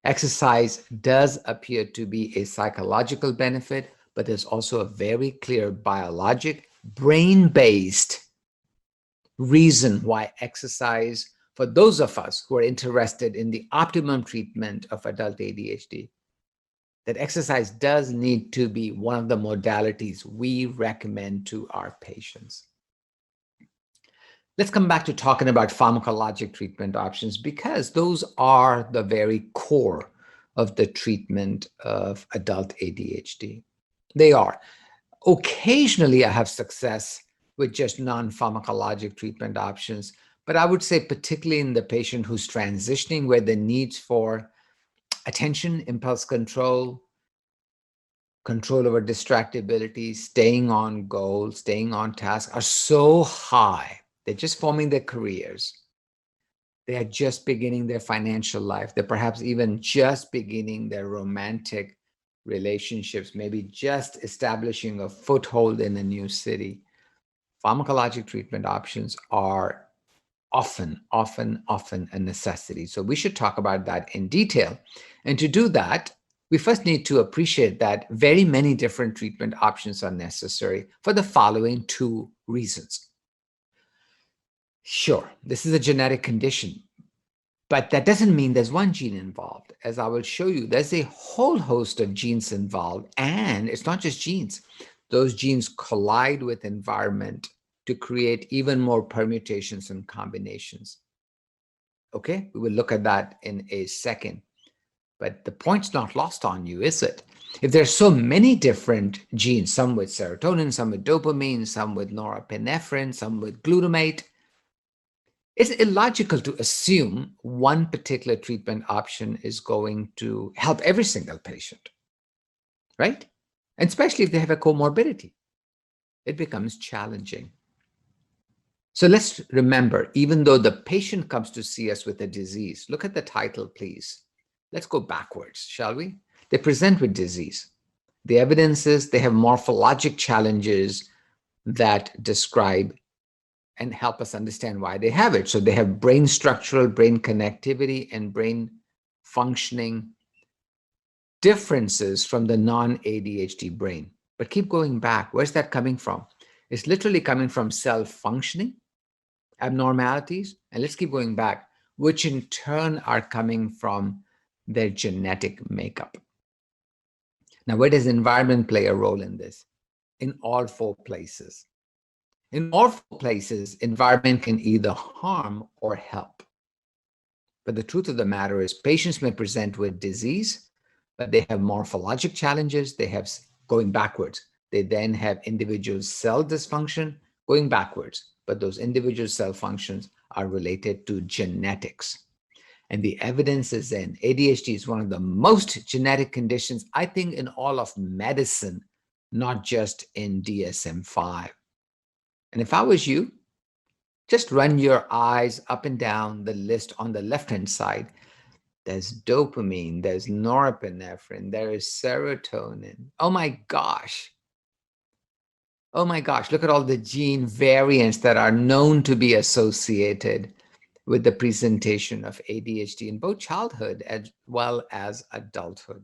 [SPEAKER 4] Exercise does appear to be a psychological benefit, but there's also a very clear biologic, brain-based reason why exercise, for those of us who are interested in the optimum treatment of adult ADHD, that exercise does need to be one of the modalities we recommend to our patients. Let's come back to talking about pharmacologic treatment options, because those are the very core of the treatment of adult ADHD. They are. Occasionally, I have success with just non-pharmacologic treatment options, but I would say particularly in the patient who's transitioning, where the needs for attention, impulse control, control over distractibility, staying on goal, staying on task are so high. They're just forming their careers. They are just beginning their financial life. They're perhaps even just beginning their romantic relationships, maybe just establishing a foothold in a new city. Pharmacologic treatment options are often a necessity. So we should talk about that in detail. And to do that, we first need to appreciate that very many different treatment options are necessary for the following two reasons. Sure, this is a genetic condition, but that doesn't mean there's one gene involved. As I will show you, there's a whole host of genes involved, and it's not just genes. Those genes collide with environment to create even more permutations and combinations. Okay, we will look at that in a second. But the point's not lost on you, is it? If there's so many different genes, some with serotonin, some with dopamine, some with norepinephrine, some with glutamate, it's illogical to assume one particular treatment option is going to help every single patient, right? And especially if they have a comorbidity, it becomes challenging. So let's remember, even though the patient comes to see us with a disease, look at the title, please. Let's go backwards, shall we? They present with disease. The evidence is they have morphologic challenges that describe and help us understand why they have it. So they have brain structural, brain connectivity, and brain functioning differences from the non-ADHD brain. But keep going back. Where's that coming from? It's literally coming from cell functioning abnormalities. And let's keep going back, which in turn are coming from their genetic makeup. Now, where does environment play a role in this? In all four places. In all four places, environment can either harm or help. But the truth of the matter is patients may present with disease, but they have morphologic challenges. They have going backwards. They then have individual cell dysfunction going backwards. But those individual cell functions are related to genetics. And the evidence is in ADHD is one of the most genetic conditions, I think, in all of medicine, not just in DSM-5. And if I was you, just run your eyes up and down the list on the left-hand side. There's dopamine, there's norepinephrine, there is serotonin. Oh my gosh. Oh my gosh, look at all the gene variants that are known to be associated with the presentation of ADHD in both childhood as well as adulthood.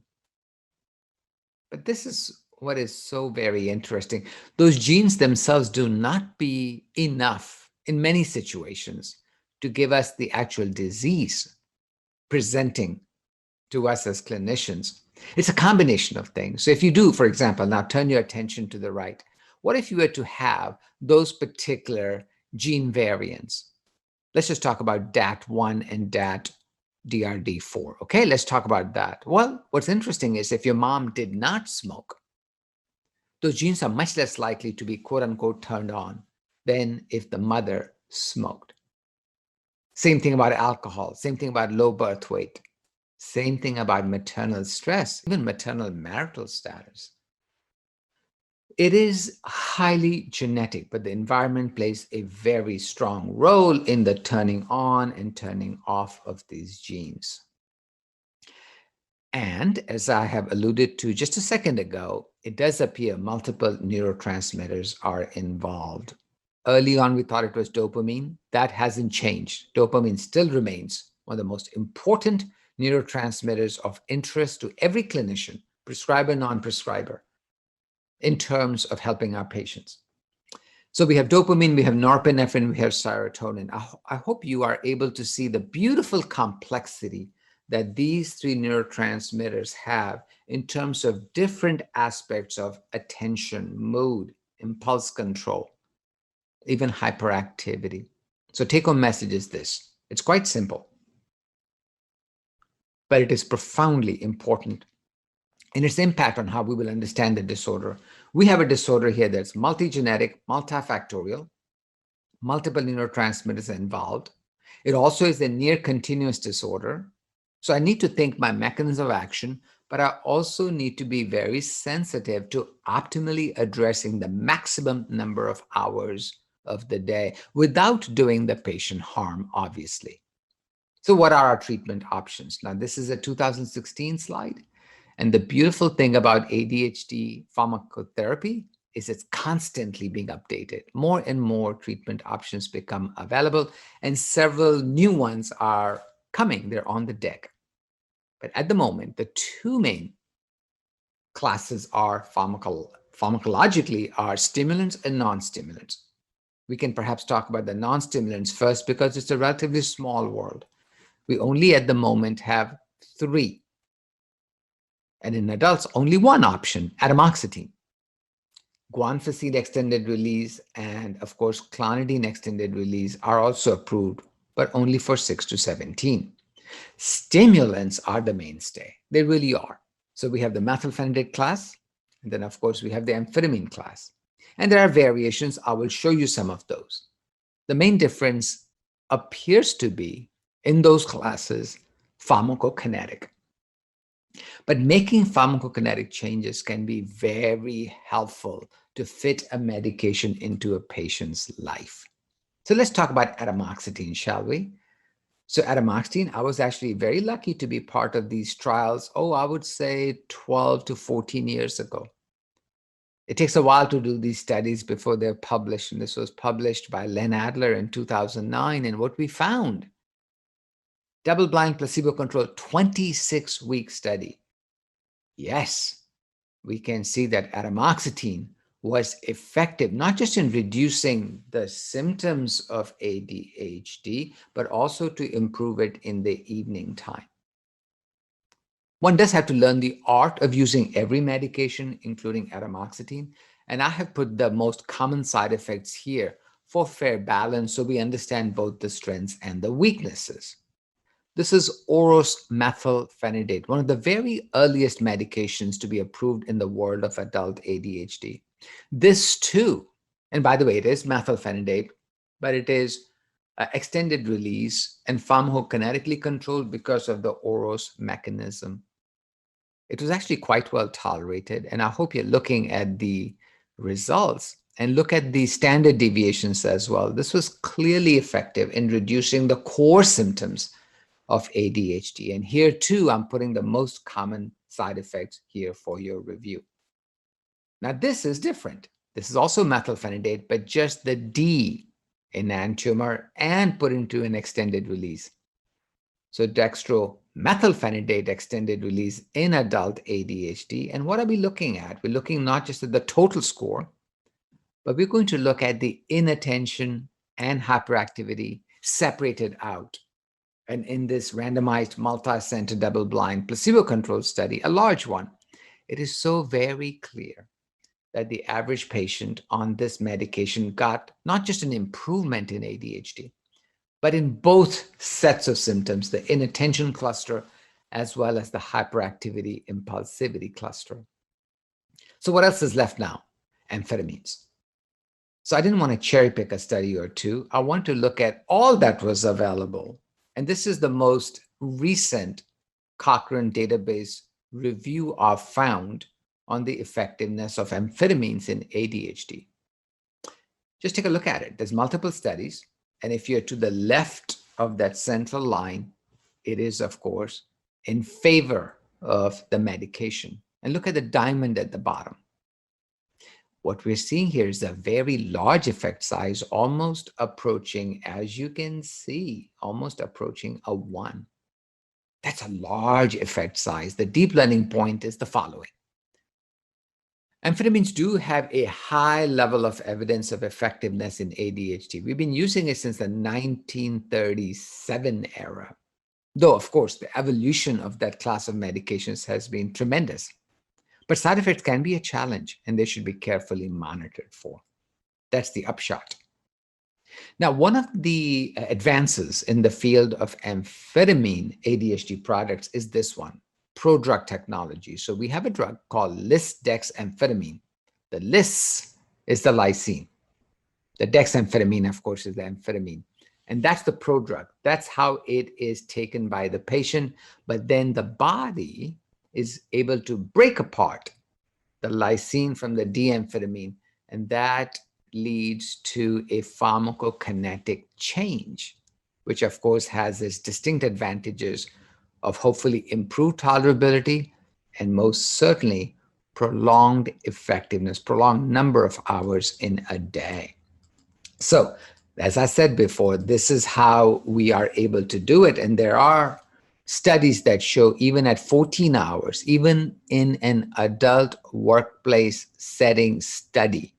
[SPEAKER 4] But this is what is so very interesting. Those genes themselves do not be enough in many situations to give us the actual disease presenting to us as clinicians. It's a combination of things. So if you do, for example, now turn your attention to the right, what if you were to have those particular gene variants? Let's just talk about DAT1 and DRD4. Okay, let's talk about that. Well, what's interesting is if your mom did not smoke, those genes are much less likely to be quote unquote turned on than if the mother smoked. Same thing about alcohol, same thing about low birth weight, same thing about maternal stress, even maternal marital status. It is highly genetic, but the environment plays a very strong role in the turning on and turning off of these genes. And as I have alluded to just a second ago, it does appear multiple neurotransmitters are involved. Early on, we thought it was dopamine. That hasn't changed. Dopamine still remains one of the most important neurotransmitters of interest to every clinician, prescriber, non-prescriber, in terms of helping our patients. So we have dopamine, we have norepinephrine, we have serotonin. I hope you are able to see the beautiful complexity that these three neurotransmitters have in terms of different aspects of attention, mood, impulse control, even hyperactivity. So take-home message is this. It's quite simple, but it is profoundly important in its impact on how we will understand the disorder. We have a disorder here that's multigenetic, multifactorial, multiple neurotransmitters are involved. It also is a near continuous disorder. So I need to think my mechanism of action, but I also need to be very sensitive to optimally addressing the maximum number of hours of the day without doing the patient harm, obviously. So what are our treatment options? Now, this is a 2016 slide. And the beautiful thing about ADHD pharmacotherapy is it's constantly being updated. More and more treatment options become available, and several new ones are coming. They're on the deck. But at the moment, the two main classes are pharmacologically are stimulants and non-stimulants. We can perhaps talk about the non-stimulants first because it's a relatively small world. We only at the moment have 3. And in adults, only one option, atomoxetine. Guanfacine extended release and, of course, clonidine extended release are also approved, but only for 6 to 17. Stimulants are the mainstay. They really are. So we have the methylphenidate class, and then, of course, we have the amphetamine class. And there are variations. I will show you some of those. The main difference appears to be in those classes pharmacokinetic. But making pharmacokinetic changes can be very helpful to fit a medication into a patient's life. So let's talk about atomoxetine, shall we? So atomoxetine, I was actually very lucky to be part of these trials, I would say 12 to 14 years ago. It takes a while to do these studies before they're published, and this was published by Len Adler in 2009. And what we found, double-blind, placebo-controlled, 26-week study. Yes, we can see that atomoxetine was effective, not just in reducing the symptoms of ADHD, but also to improve it in the evening time. One does have to learn the art of using every medication, including atomoxetine, and I have put the most common side effects here for fair balance so we understand both the strengths and the weaknesses. This is methylphenidate, one of the very earliest medications to be approved in the world of adult ADHD. This too, and by the way, it is methylphenidate, but it is extended release and pharmacokinetically controlled because of the Oros mechanism. It was actually quite well tolerated, and I hope you're looking at the results and look at the standard deviations as well. This was clearly effective in reducing the core symptoms of ADHD. And here too, I'm putting the most common side effects here for your review. Now, this is different. This is also methylphenidate, but just the D enantiomer and put into an extended release. So dextromethylphenidate extended release in adult ADHD. And what are we looking at? We're looking not just at the total score, but we're going to look at the inattention and hyperactivity separated out. And in this randomized multi-center double-blind placebo-controlled study, a large one, it is so very clear that the average patient on this medication got not just an improvement in ADHD, but in both sets of symptoms, the inattention cluster as well as the hyperactivity impulsivity cluster. So what else is left now? Amphetamines. So I didn't want to cherry pick a study or two. I want to look at all that was available. And this is the most recent Cochrane database review I've found on the effectiveness of amphetamines in ADHD. Just take a look at it. There's multiple studies. And if you're to the left of that central line, it is, of course, in favor of the medication. And look at the diamond at the bottom. What we're seeing here is a very large effect size, almost approaching, as you can see, almost approaching a 1. That's a large effect size. The deep learning point is the following. Amphetamines do have a high level of evidence of effectiveness in ADHD. We've been using it since the 1937 era, though, of course, the evolution of that class of medications has been tremendous. But side effects can be a challenge, and they should be carefully monitored for. That's the upshot. Now, one of the advances in the field of amphetamine ADHD products is this one, prodrug technology. So we have a drug called lisdexamphetamine. The lis is the lysine. The dexamphetamine, of course, is the amphetamine. And that's the prodrug. That's how it is taken by the patient. But then the body is able to break apart the lysine from the D-amphetamine, and that leads to a pharmacokinetic change, which of course has its distinct advantages of hopefully improved tolerability and most certainly prolonged effectiveness, prolonged number of hours in a day. So, as I said before, this is how we are able to do it. And there are studies that show even at 14 hours, even in an adult workplace setting study,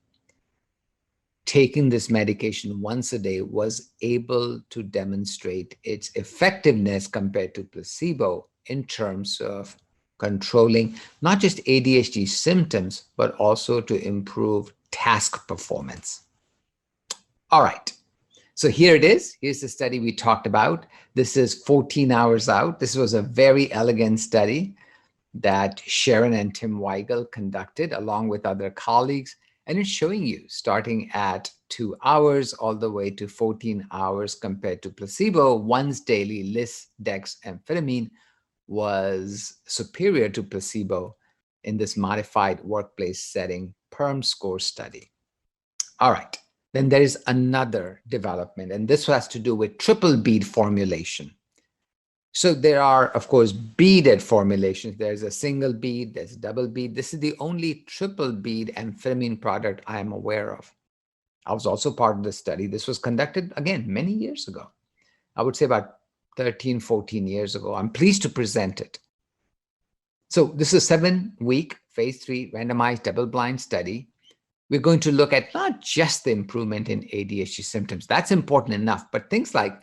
[SPEAKER 4] taking this medication once a day was able to demonstrate its effectiveness compared to placebo in terms of controlling not just ADHD symptoms, but also to improve task performance. All right. So here it is. Here's the study we talked about. This is 14 hours out. This was a very elegant study that Sharon and Tim Weigel conducted along with other colleagues. And it's showing you starting at 2 hours all the way to 14 hours compared to placebo, once daily lisdexamphetamine was superior to placebo in this modified workplace setting PERM score study. All right. Then there is another development, and this has to do with triple bead formulation. So there are, of course, beaded formulations. There's a single bead, there's a double bead. This is the only triple bead amphetamine product I am aware of. I was also part of the study. This was conducted, again, many years ago. I would say about 13, 14 years ago. I'm pleased to present it. So this is a 7-week phase 3 randomized double-blind study. We're going to look at not just the improvement in ADHD symptoms. That's important enough, but things like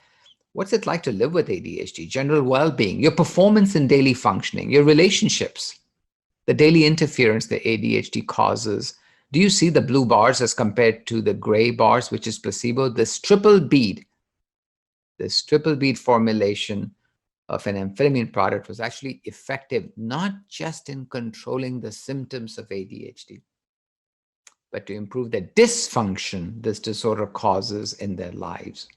[SPEAKER 4] what's it like to live with ADHD, general well-being, your performance in daily functioning, your relationships, the daily interference the ADHD causes. Do you see the blue bars as compared to the gray bars, which is placebo? This triple bead formulation of an amphetamine product was actually effective, not just in controlling the symptoms of ADHD, but to improve the dysfunction this disorder causes in their lives.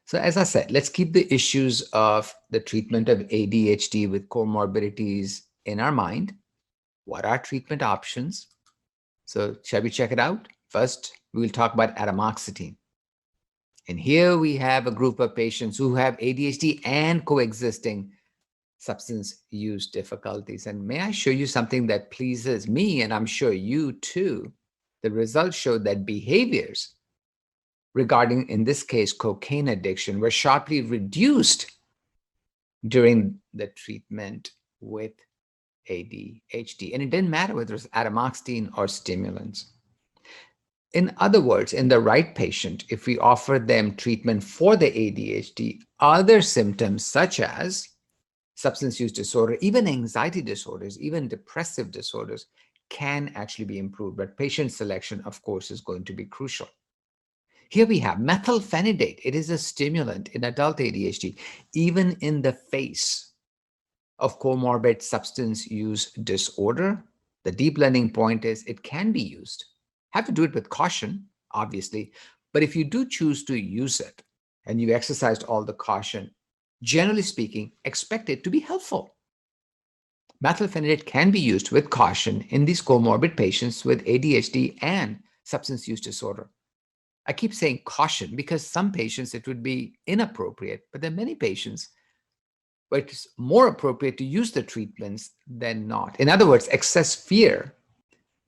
[SPEAKER 4] So as I said, let's keep the issues of the treatment of ADHD with comorbidities in our mind. What are treatment options? So shall we check it out? First, we will talk about atomoxetine. And here we have a group of patients who have ADHD and coexisting substance use difficulties. And may I show you something that pleases me, and I'm sure you too? The results showed that behaviors regarding, in this case, cocaine addiction were sharply reduced during the treatment with ADHD. And it didn't matter whether it was atomoxetine or stimulants. In other words, in the right patient, if we offer them treatment for the ADHD, other symptoms such as substance use disorder, even anxiety disorders, even depressive disorders can actually be improved. But patient selection, of course, is going to be crucial. Here we have methylphenidate. It is a stimulant in adult ADHD, even in the face of comorbid substance use disorder. The deep learning point is it can be used. Have to do it with caution, obviously, but if you do choose to use it and you've exercised all the caution, generally speaking, expect it to be helpful. Methylphenidate can be used with caution in these comorbid patients with ADHD and substance use disorder. I keep saying caution because some patients it would be inappropriate, but there are many patients where it's more appropriate to use the treatments than not. In other words, excess fear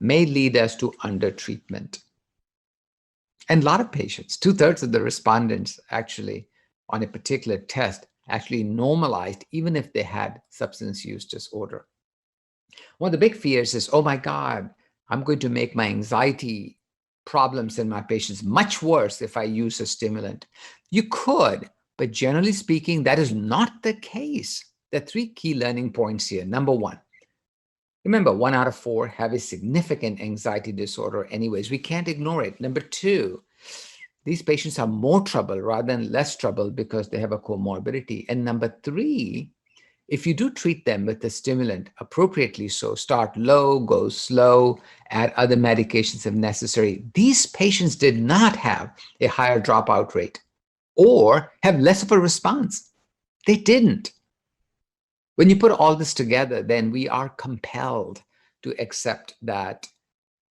[SPEAKER 4] may lead us to undertreatment. And a lot of patients, 2/3 of the respondents actually on a particular test actually normalized even if they had substance use disorder. One of the big fears is, oh my God, I'm going to make my anxiety problems in my patients much worse if I use a stimulant. You could, but generally speaking, that is not the case. There are 3 key learning points here. Number 1, remember, 1 out of 4 have a significant anxiety disorder anyways. We can't ignore it. Number 2, these patients have more trouble rather than less trouble because they have a comorbidity. And number 3, if you do treat them with a stimulant appropriately, so start low, go slow, add other medications if necessary, these patients did not have a higher dropout rate or have less of a response. They didn't. When you put all this together, then we are compelled to accept that,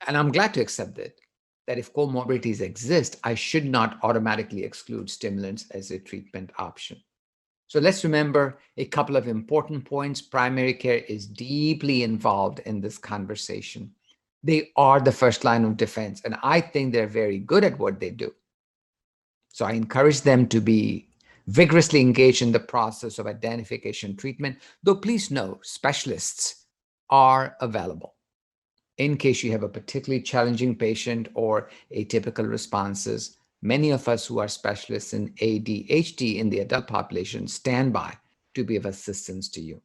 [SPEAKER 4] and I'm glad to accept it, that if comorbidities exist, I should not automatically exclude stimulants as a treatment option. So let's remember a couple of important points. Primary care is deeply involved in this conversation. They are the first line of defense, and I think they're very good at what they do. So I encourage them to be vigorously engaged in the process of identification treatment, though please know specialists are available in case you have a particularly challenging patient or atypical responses. Many of us who are specialists in ADHD in the adult population stand by to be of assistance to you.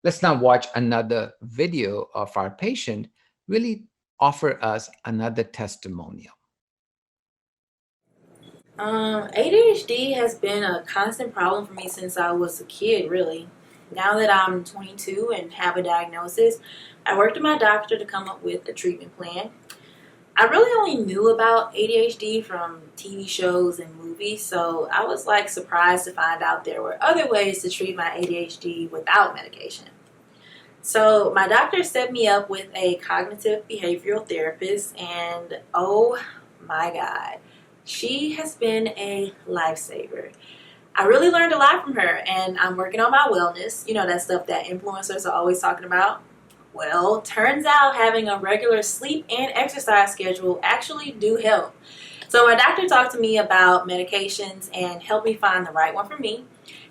[SPEAKER 4] Let's now watch another video of our patient really offer us another testimonial.
[SPEAKER 3] ADHD has been a constant problem for me since I was a kid, really. Now that I'm 22 and have a diagnosis, I worked with my doctor to come up with a treatment plan. I really only knew about ADHD from TV shows and movies, so I was surprised to find out there were other ways to treat my ADHD without medication. So my doctor set me up with a cognitive behavioral therapist, and oh my God, she has been a lifesaver. I really learned a lot from her, and I'm working on my wellness, that stuff that influencers are always talking about. Well, turns out having a regular sleep and exercise schedule actually do help. So my doctor talked to me about medications and helped me find the right one for me.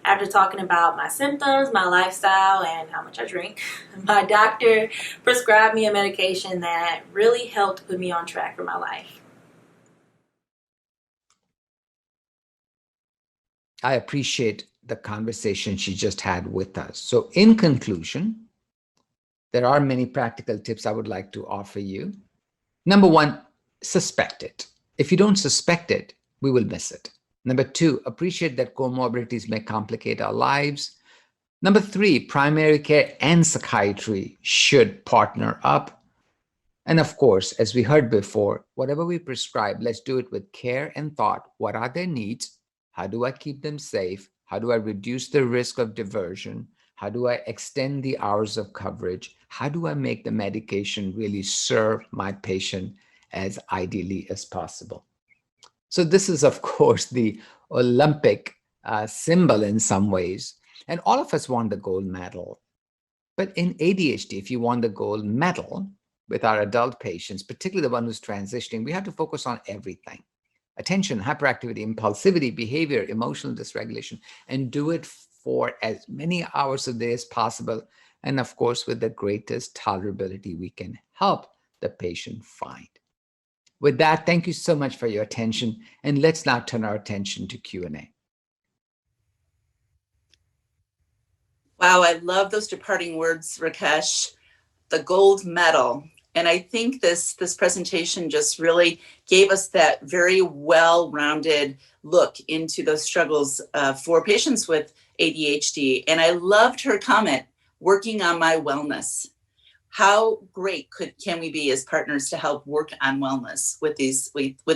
[SPEAKER 3] After talking about my symptoms, my lifestyle, and how much I drink, my doctor prescribed me a medication that really helped put me on track for my life.
[SPEAKER 4] I appreciate the conversation she just had with us. So in conclusion, there are many practical tips I would like to offer you. Number 1, suspect it. If you don't suspect it, we will miss it. Number 2, appreciate that comorbidities may complicate our lives. Number 3, primary care and psychiatry should partner up. And of course, as we heard before, whatever we prescribe, let's do it with care and thought. What are their needs? How do I keep them safe? How do I reduce the risk of diversion? How do I extend the hours of coverage? How do I make the medication really serve my patient as ideally as possible? So this is, of course, the Olympic symbol in some ways. And all of us want the gold medal. But in ADHD, if you want the gold medal with our adult patients, particularly the one who's transitioning, we have to focus on everything: attention, hyperactivity, impulsivity, behavior, emotional dysregulation, and do it for as many hours a day as possible. And of course, with the greatest tolerability we can help the patient find. With that, thank you so much for your attention. And let's now turn our attention to Q&A.
[SPEAKER 1] Wow, I love those departing words, Rakesh. The gold medal. And I think this presentation just really gave us that very well-rounded look into those struggles for patients with ADHD. And I loved her comment, working on my wellness. How great can we be as partners to help work on wellness with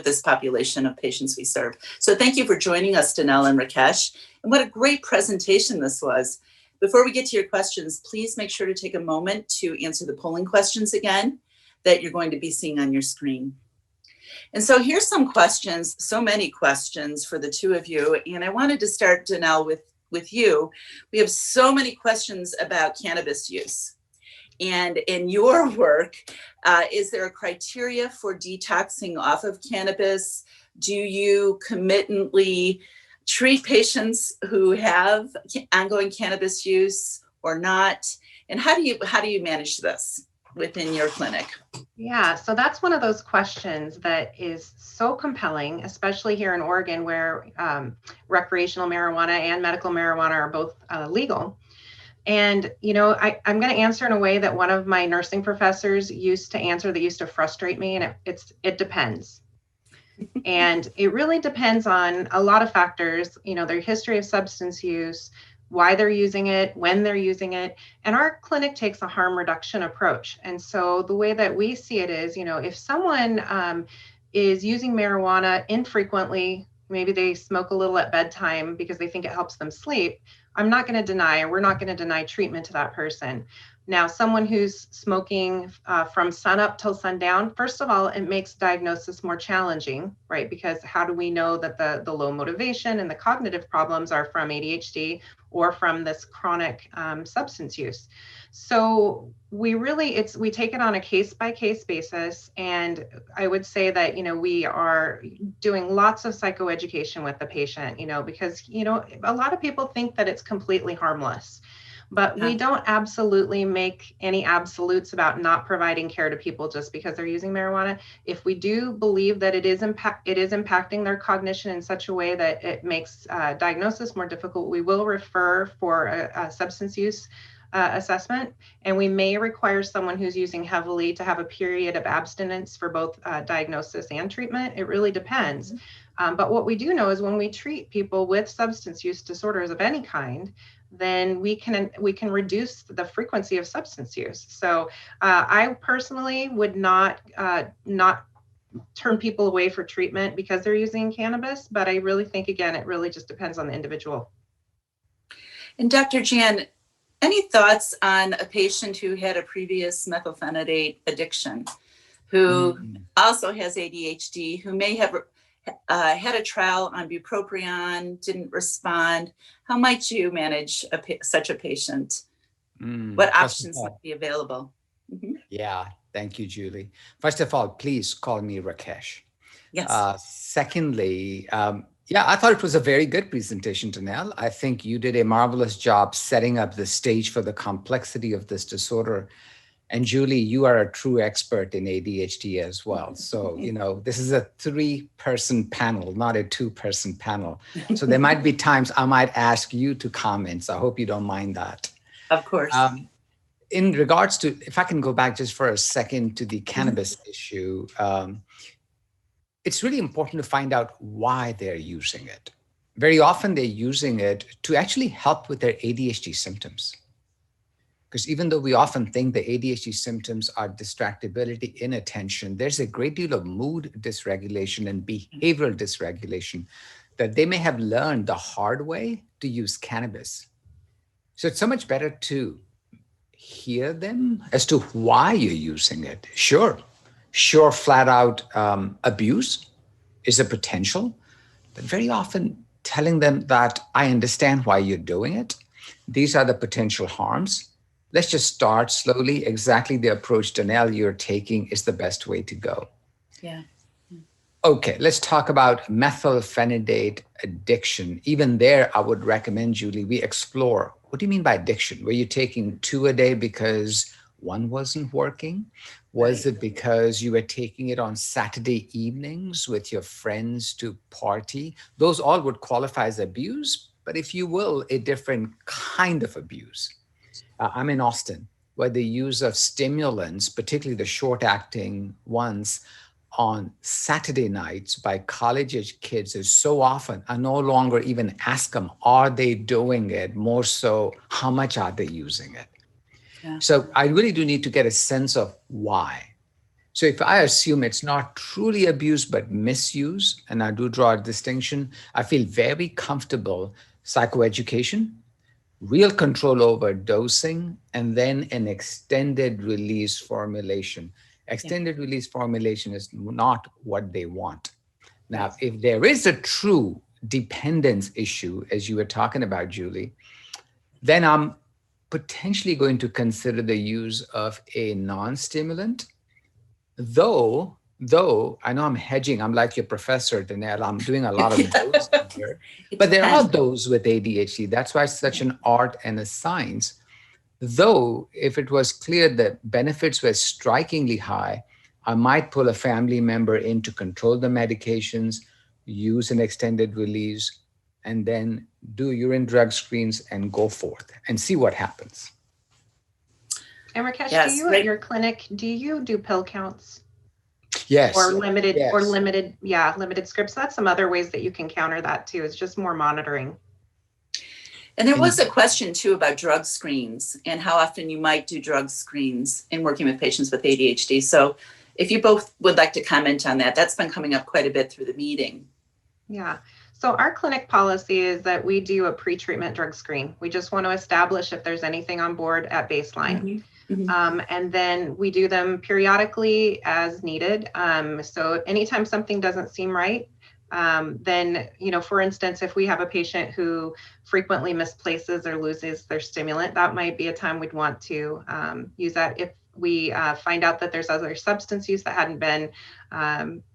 [SPEAKER 1] this population of patients we serve? So thank you for joining us, Danelle and Rakesh. And what a great presentation this was. Before we get to your questions, please make sure to take a moment to answer the polling questions again that you're going to be seeing on your screen. And so here's some questions, so many questions for the two of you. And I wanted to start, Danelle, with you. We have so many questions about cannabis use. And in your work, is there a criteria for detoxing off of cannabis? Do you committently treat patients who have ongoing cannabis use or not? And how do you manage this within your clinic?
[SPEAKER 2] Yeah, so that's one of those questions that is so compelling, especially here in Oregon, where recreational marijuana and medical marijuana are both legal. And, I'm going to answer in a way that one of my nursing professors used to answer that used to frustrate me. And it depends. And it really depends on a lot of factors, their history of substance use, why they're using it, when they're using it. And our clinic takes a harm reduction approach. And so the way that we see it is, if someone is using marijuana infrequently, maybe they smoke a little at bedtime because they think it helps them sleep, I'm not going to deny, or we're not going to deny treatment to that person. Now, someone who's smoking from sunup till sundown, first of all, it makes diagnosis more challenging, right? Because how do we know that the low motivation and the cognitive problems are from ADHD or from this chronic substance use? So we take it on a case-by-case basis. And I would say that, we are doing lots of psychoeducation with the patient, because, a lot of people think that it's completely harmless. But we don't absolutely make any absolutes about not providing care to people just because they're using marijuana. If we do believe that it is impacting their cognition in such a way that it makes diagnosis more difficult, we will refer for a substance use assessment. And we may require someone who's using heavily to have a period of abstinence for both diagnosis and treatment. It really depends. But what we do know is when we treat people with substance use disorders of any kind, then we can reduce the frequency of substance use. So I personally would not turn people away for treatment because they're using cannabis, but I really think, again, it really just depends on the individual.
[SPEAKER 1] And Dr. Jan, any thoughts on a patient who had a previous methylphenidate addiction, who also has ADHD, who may have had a trial on bupropion, didn't respond? How might you manage such a patient? What options might be available?
[SPEAKER 4] Yeah, thank you, Julie. First of all, please call me Rakesh.
[SPEAKER 1] Yes.
[SPEAKER 4] Secondly, I thought it was a very good presentation, Danelle. I think you did a marvelous job setting up the stage for the complexity of this disorder. And Julie, you are a true expert in ADHD as well. So, this is a 3-person panel, not a 2-person panel. So there might be times I might ask you to comment. So I hope you don't mind that.
[SPEAKER 1] Of course.
[SPEAKER 4] In regards to, if I can go back just for a second to the cannabis issue, it's really important to find out why they're using it. Very often they're using it to actually help with their ADHD symptoms. Because even though we often think the ADHD symptoms are distractibility, inattention, there's a great deal of mood dysregulation and behavioral dysregulation that they may have learned the hard way to use cannabis. So it's so much better to hear them as to why you're using it. Sure, flat out abuse is a potential, but very often telling them that I understand why you're doing it. These are the potential harms. Let's just start slowly. Exactly the approach, Danelle, you're taking is the best way to go.
[SPEAKER 1] Yeah.
[SPEAKER 4] Okay, let's talk about methylphenidate addiction. Even there, I would recommend, Julie, we explore, what do you mean by addiction? Were you taking 2 a day because one wasn't working? Was
[SPEAKER 1] Right.
[SPEAKER 4] it because you were taking it on Saturday evenings with your friends to party? Those all would qualify as abuse, but if you will, a different kind of abuse. I'm in Austin, where the use of stimulants, particularly the short-acting ones, on Saturday nights by college-age kids is so often, I no longer even ask them, are they doing it? More so, how much are they using it?
[SPEAKER 1] Yeah.
[SPEAKER 4] So I really do need to get a sense of why. So if I assume it's not truly abuse, but misuse, and I do draw a distinction, I feel very comfortable psychoeducation, real control over dosing, and then an extended release formulation. Extended release formulation is not what they want. Now, if there is a true dependence issue, as you were talking about, Julie, then I'm potentially going to consider the use of a non-stimulant, though I know I'm hedging. I'm like your professor, Danelle. I'm doing a lot of those here.
[SPEAKER 1] It
[SPEAKER 4] But there are
[SPEAKER 1] depends.
[SPEAKER 4] those with ADHD. That's why it's such an art and a science. Though, if it was clear that benefits were strikingly high, I might pull a family member in to control the medications, use an extended release, and then do urine drug screens and go forth and see what happens.
[SPEAKER 5] And Rakesh,
[SPEAKER 1] Yes,
[SPEAKER 5] do you
[SPEAKER 1] right.
[SPEAKER 5] at your clinic, do you do pill counts
[SPEAKER 4] Yes.
[SPEAKER 5] or limited
[SPEAKER 4] yes.
[SPEAKER 5] limited scripts? That's some other ways that you can counter that too. It's just more monitoring.
[SPEAKER 1] And there was a question too about drug screens and how often you might do drug screens in working with patients with ADHD. So if you both would like to comment on that, that's been coming up quite a bit through the meeting.
[SPEAKER 5] Yeah. So our clinic policy is that we do a pre-treatment drug screen. We just want to establish if there's anything on board at baseline. And then we do them periodically as needed. So anytime something doesn't seem right, then, for instance, if we have a patient who frequently misplaces or loses their stimulant, that might be a time we'd want to use that. If we find out that there's other substance use that hadn't been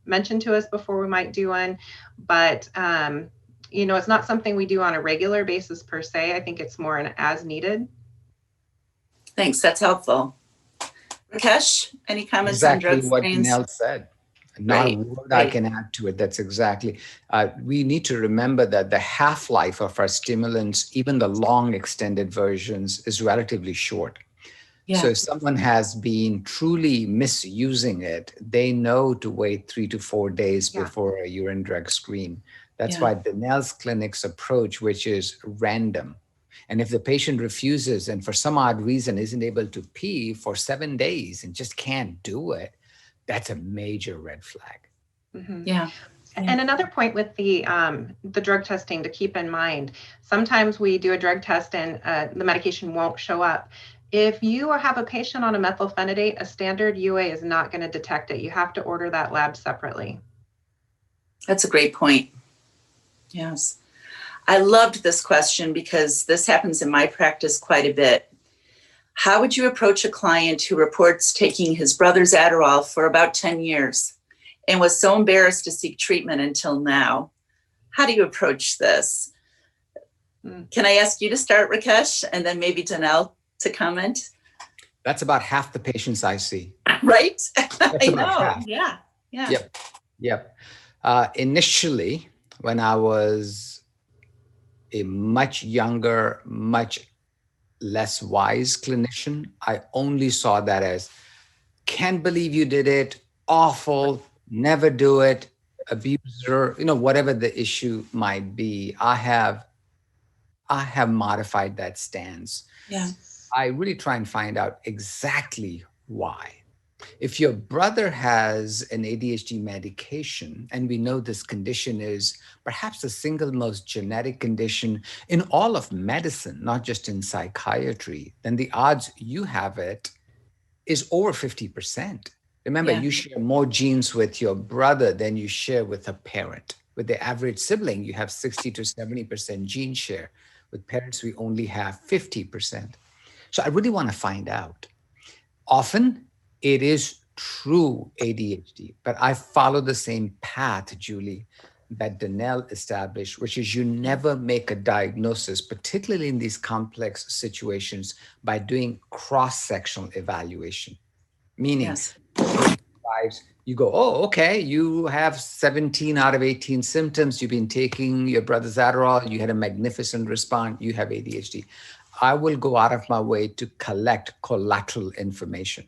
[SPEAKER 5] mentioned to us before, we might do one. But, it's not something we do on a regular basis per se. I think it's more an as needed.
[SPEAKER 1] Thanks, that's helpful. Rakesh, any comments
[SPEAKER 4] Exactly
[SPEAKER 1] on drug
[SPEAKER 4] what
[SPEAKER 1] screens?
[SPEAKER 4] Danelle said. Not a word I can add to it. That's exactly. We need to remember that the half-life of our stimulants, even the long extended versions, is relatively short.
[SPEAKER 1] Yeah.
[SPEAKER 4] So if someone has been truly misusing it, they know to wait 3 to 4 days before a urine drug screen. That's why Danelle's clinic's approach, which is random. And if the patient refuses and for some odd reason isn't able to pee for 7 days and just can't do it, that's a major red flag.
[SPEAKER 5] Mm-hmm.
[SPEAKER 1] Yeah.
[SPEAKER 5] And another point with the drug testing to keep in mind, sometimes we do a drug test and the medication won't show up. If you have a patient on a methylphenidate, a standard UA is not going to detect it. You have to order that lab separately.
[SPEAKER 1] That's a great point. Yes. I loved this question because this happens in my practice quite a bit. How would you approach a client who reports taking his brother's Adderall for about 10 years and was so embarrassed to seek treatment until now? How do you approach this? Can I ask you to start, Rakesh, and then maybe Danelle to comment?
[SPEAKER 4] That's about half the patients I see.
[SPEAKER 1] Right?
[SPEAKER 4] That's
[SPEAKER 1] I
[SPEAKER 4] about
[SPEAKER 1] know.
[SPEAKER 4] half.
[SPEAKER 1] Yeah.
[SPEAKER 4] Yep. Initially, when I was a much younger, much less wise clinician, I only saw that as, can't believe you did it, awful, never do it, abuser, whatever the issue might be. I have modified that stance.
[SPEAKER 1] Yeah.
[SPEAKER 4] I really try and find out exactly why. If your brother has an ADHD medication, and we know this condition is perhaps the single most genetic condition in all of medicine, not just in psychiatry, then the odds you have it is over 50%. Remember,
[SPEAKER 1] Yeah.
[SPEAKER 4] you share more genes with your brother than you share with a parent. With the average sibling, you have 60 to 70% gene share. With parents, we only have 50%. So I really want to find out. Often it is true ADHD, but I follow the same path, Julie, that Danelle established, which is you never make a diagnosis, particularly in these complex situations, by doing cross-sectional evaluation. Meaning,
[SPEAKER 1] Yes.
[SPEAKER 4] you go, oh, okay, you have 17 out of 18 symptoms. You've been taking your brother's Adderall. You had a magnificent response. You have ADHD. I will go out of my way to collect collateral information.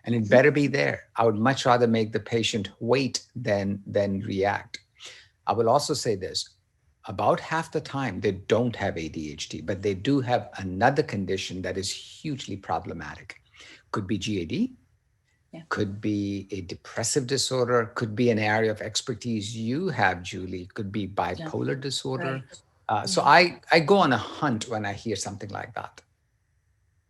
[SPEAKER 4] And it better be there. I would much rather make the patient wait than react. I will also say this. About half the time, they don't have ADHD, but they do have another condition that is hugely problematic. Could be GAD, could be a depressive disorder, could be an area of expertise you have, Julie, could be bipolar disorder.
[SPEAKER 1] Right.
[SPEAKER 4] So I go on a hunt when I hear something like that.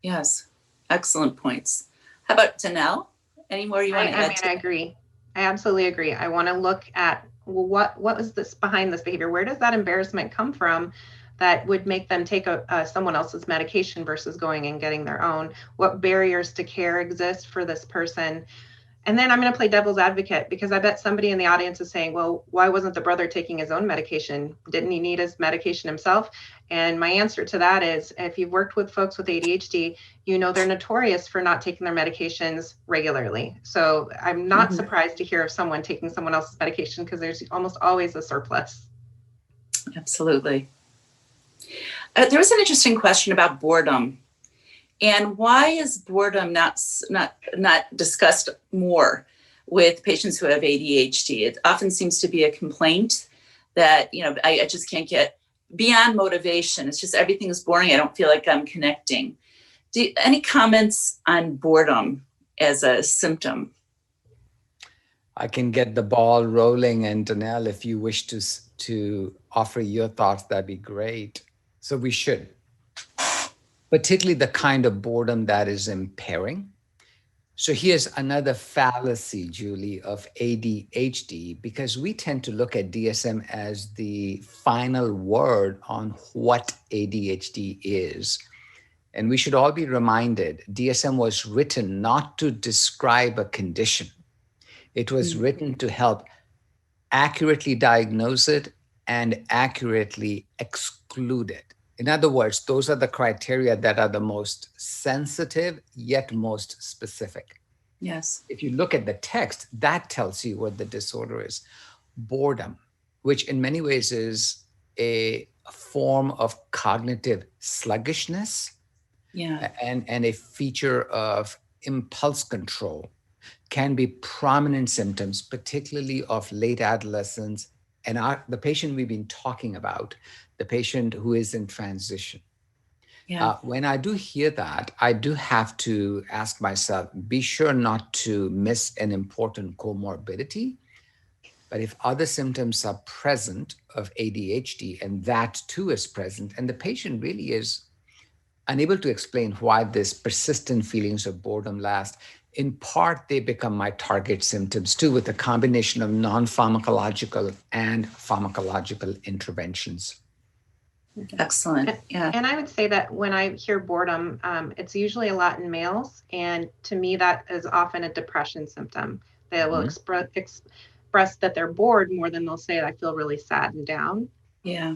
[SPEAKER 1] Yes. Excellent points. How about Danelle? Any more you want to add?
[SPEAKER 5] I agree. I absolutely agree. I want to look at, well, what was this behind this behavior? Where does that embarrassment come from that would make them take someone else's medication versus going and getting their own? What barriers to care exist for this person? And then I'm going to play devil's advocate, because I bet somebody in the audience is saying, well, why wasn't the brother taking his own medication? Didn't he need his medication himself? And my answer to that is, if you've worked with folks with ADHD, you know they're notorious for not taking their medications regularly. So I'm not surprised to hear of someone taking someone else's medication, because there's almost always a surplus.
[SPEAKER 1] Absolutely. There was an interesting question about boredom. And why is boredom not discussed more with patients who have ADHD? It often seems to be a complaint that, I just can't get beyond motivation. It's just everything is boring. I don't feel like I'm connecting. Any comments on boredom as a symptom?
[SPEAKER 4] I can get the ball rolling, and Danelle, if you wish to offer your thoughts, that'd be great. So we should. Particularly the kind of boredom that is impairing. So here's another fallacy, Julie, of ADHD, because we tend to look at DSM as the final word on what ADHD is. And we should all be reminded, DSM was written not to describe a condition. It was written to help accurately diagnose it and accurately exclude it. In other words, those are the criteria that are the most sensitive, yet most specific.
[SPEAKER 1] Yes.
[SPEAKER 4] If you look at the text, that tells you what the disorder is. Boredom, which in many ways is a form of cognitive sluggishness and a feature of impulse control, can be prominent symptoms, particularly of late adolescence and the patient we've been talking about, the patient who is in transition. When I do hear that, I do have to ask myself, be sure not to miss an important comorbidity. But if other symptoms are present of ADHD, and that too is present, and the patient really is unable to explain why this persistent feelings of boredom last, in part, they become my target symptoms too, with a combination of non-pharmacological and pharmacological interventions.
[SPEAKER 1] Excellent. Yeah.
[SPEAKER 5] And I would say that when I hear boredom, it's usually a lot in males. And to me, that is often a depression symptom. They will express that they're bored more than they'll say, I feel really sad and down.
[SPEAKER 1] Yeah,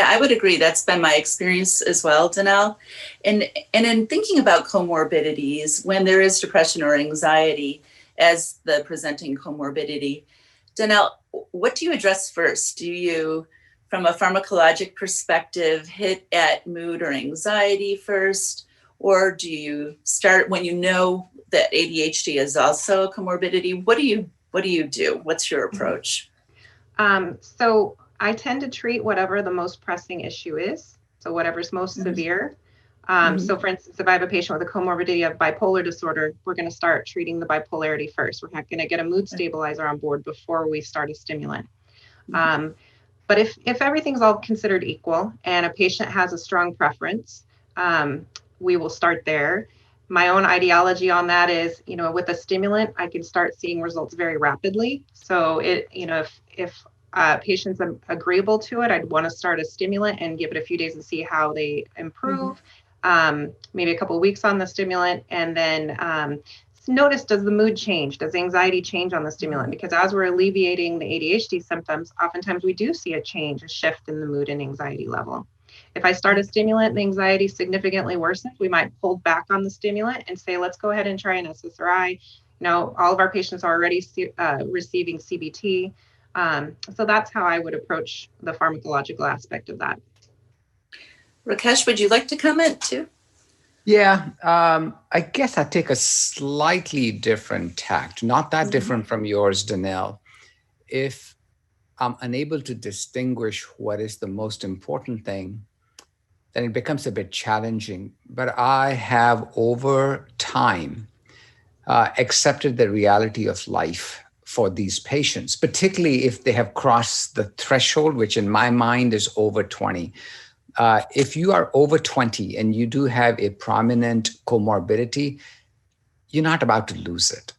[SPEAKER 1] I would agree. That's been my experience as well, Danelle. And in thinking about comorbidities, when there is depression or anxiety as the presenting comorbidity, Danelle, what do you address first? Do you, from a pharmacologic perspective, hit at mood or anxiety first? Or do you start when you know that ADHD is also a comorbidity? What do you do? What's your approach?
[SPEAKER 5] So I tend to treat whatever the most pressing issue is. So whatever's most severe. So for instance, if I have a patient with a comorbidity of bipolar disorder, we're going to start treating the bipolarity first. We're not going to get a mood stabilizer on board before we start a stimulant. But if everything's all considered equal and a patient has a strong preference, we will start there. My own ideology on that is, with a stimulant, I can start seeing results very rapidly. So if patients are agreeable to it, I'd want to start a stimulant and give it a few days and see how they improve. Maybe a couple of weeks on the stimulant, and then notice, does the mood change? Does anxiety change on the stimulant? Because as we're alleviating the ADHD symptoms, oftentimes we do see a shift in the mood and anxiety level. If I start a stimulant and the anxiety significantly worsens, we might pull back on the stimulant and say, let's go ahead and try an SSRI. All of our patients are already receiving CBT. So that's how I would approach the pharmacological aspect of that.
[SPEAKER 1] Rakesh, would you like to comment too?
[SPEAKER 4] Yeah, I guess I take a slightly different tact, not that different from yours, Danelle. If I'm unable to distinguish what is the most important thing, then it becomes a bit challenging. But I have over time accepted the reality of life for these patients, particularly if they have crossed the threshold, which in my mind is over 20. If you are over 20 and you do have a prominent comorbidity, you're not about to lose it.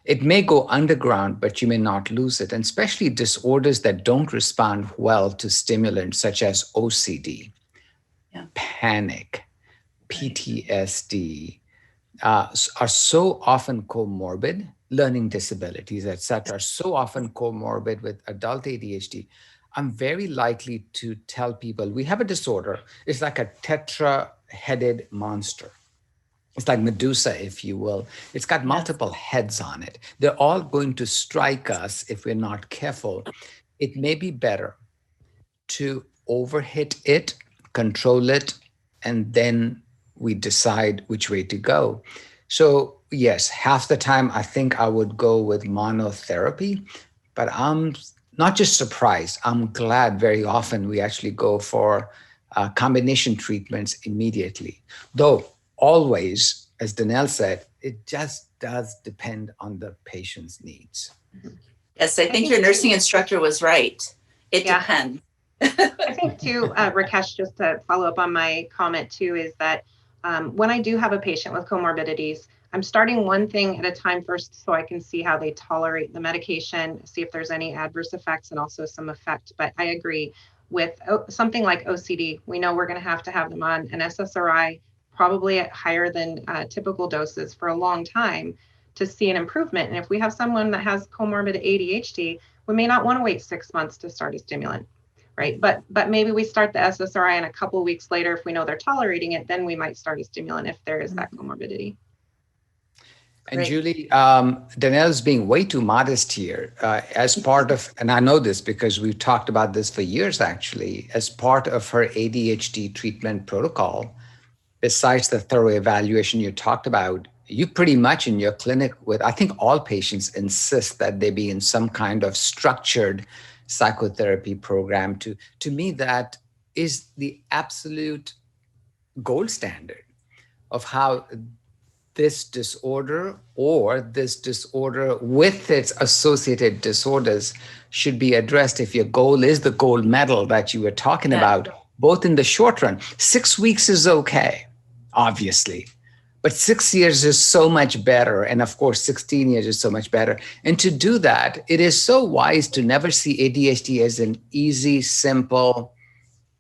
[SPEAKER 4] It may go underground, but you may not lose it. And especially disorders that don't respond well to stimulants such as OCD, panic, PTSD, are so often comorbid, learning disabilities, etc., are so often comorbid with adult ADHD. I'm very likely to tell people we have a disorder. It's like a tetra-headed monster. It's like Medusa, if you will. It's got multiple heads on it. They're all going to strike us if we're not careful. It may be better to overhit it, control it, and then we decide which way to go. So yes, half the time I think I would go with monotherapy, but I'm not just surprised, I'm glad very often we actually go for combination treatments immediately. Though always, as Danelle said, it just does depend on the patient's needs.
[SPEAKER 1] Yes, I think your nursing instructor was right. It depends.
[SPEAKER 5] I think too, Rakesh, just to follow up on my comment too, is that when I do have a patient with comorbidities, I'm starting one thing at a time first so I can see how they tolerate the medication, see if there's any adverse effects and also some effect. But I agree with something like OCD. We know we're going to have them on an SSRI, probably at higher than typical doses for a long time to see an improvement. And if we have someone that has comorbid ADHD, we may not want to wait 6 months to start a stimulant. Right. But maybe we start the SSRI and a couple of weeks later, if we know they're tolerating it, then we might start a stimulant if there is that comorbidity.
[SPEAKER 4] And Great. Julie, Danelle's being way too modest here as part of, and I know this because we've talked about this for years, actually, as part of her ADHD treatment protocol, besides the thorough evaluation you talked about, you pretty much in your clinic with, I think all patients insist that they be in some kind of structured psychotherapy program. To me, that is the absolute gold standard of how this disorder or this disorder with its associated disorders should be addressed. If your goal is the gold medal that you were talking about, both in the short run, 6 weeks is okay, obviously. But 6 years is so much better. And of course, 16 years is so much better. And to do that, it is so wise to never see ADHD as an easy, simple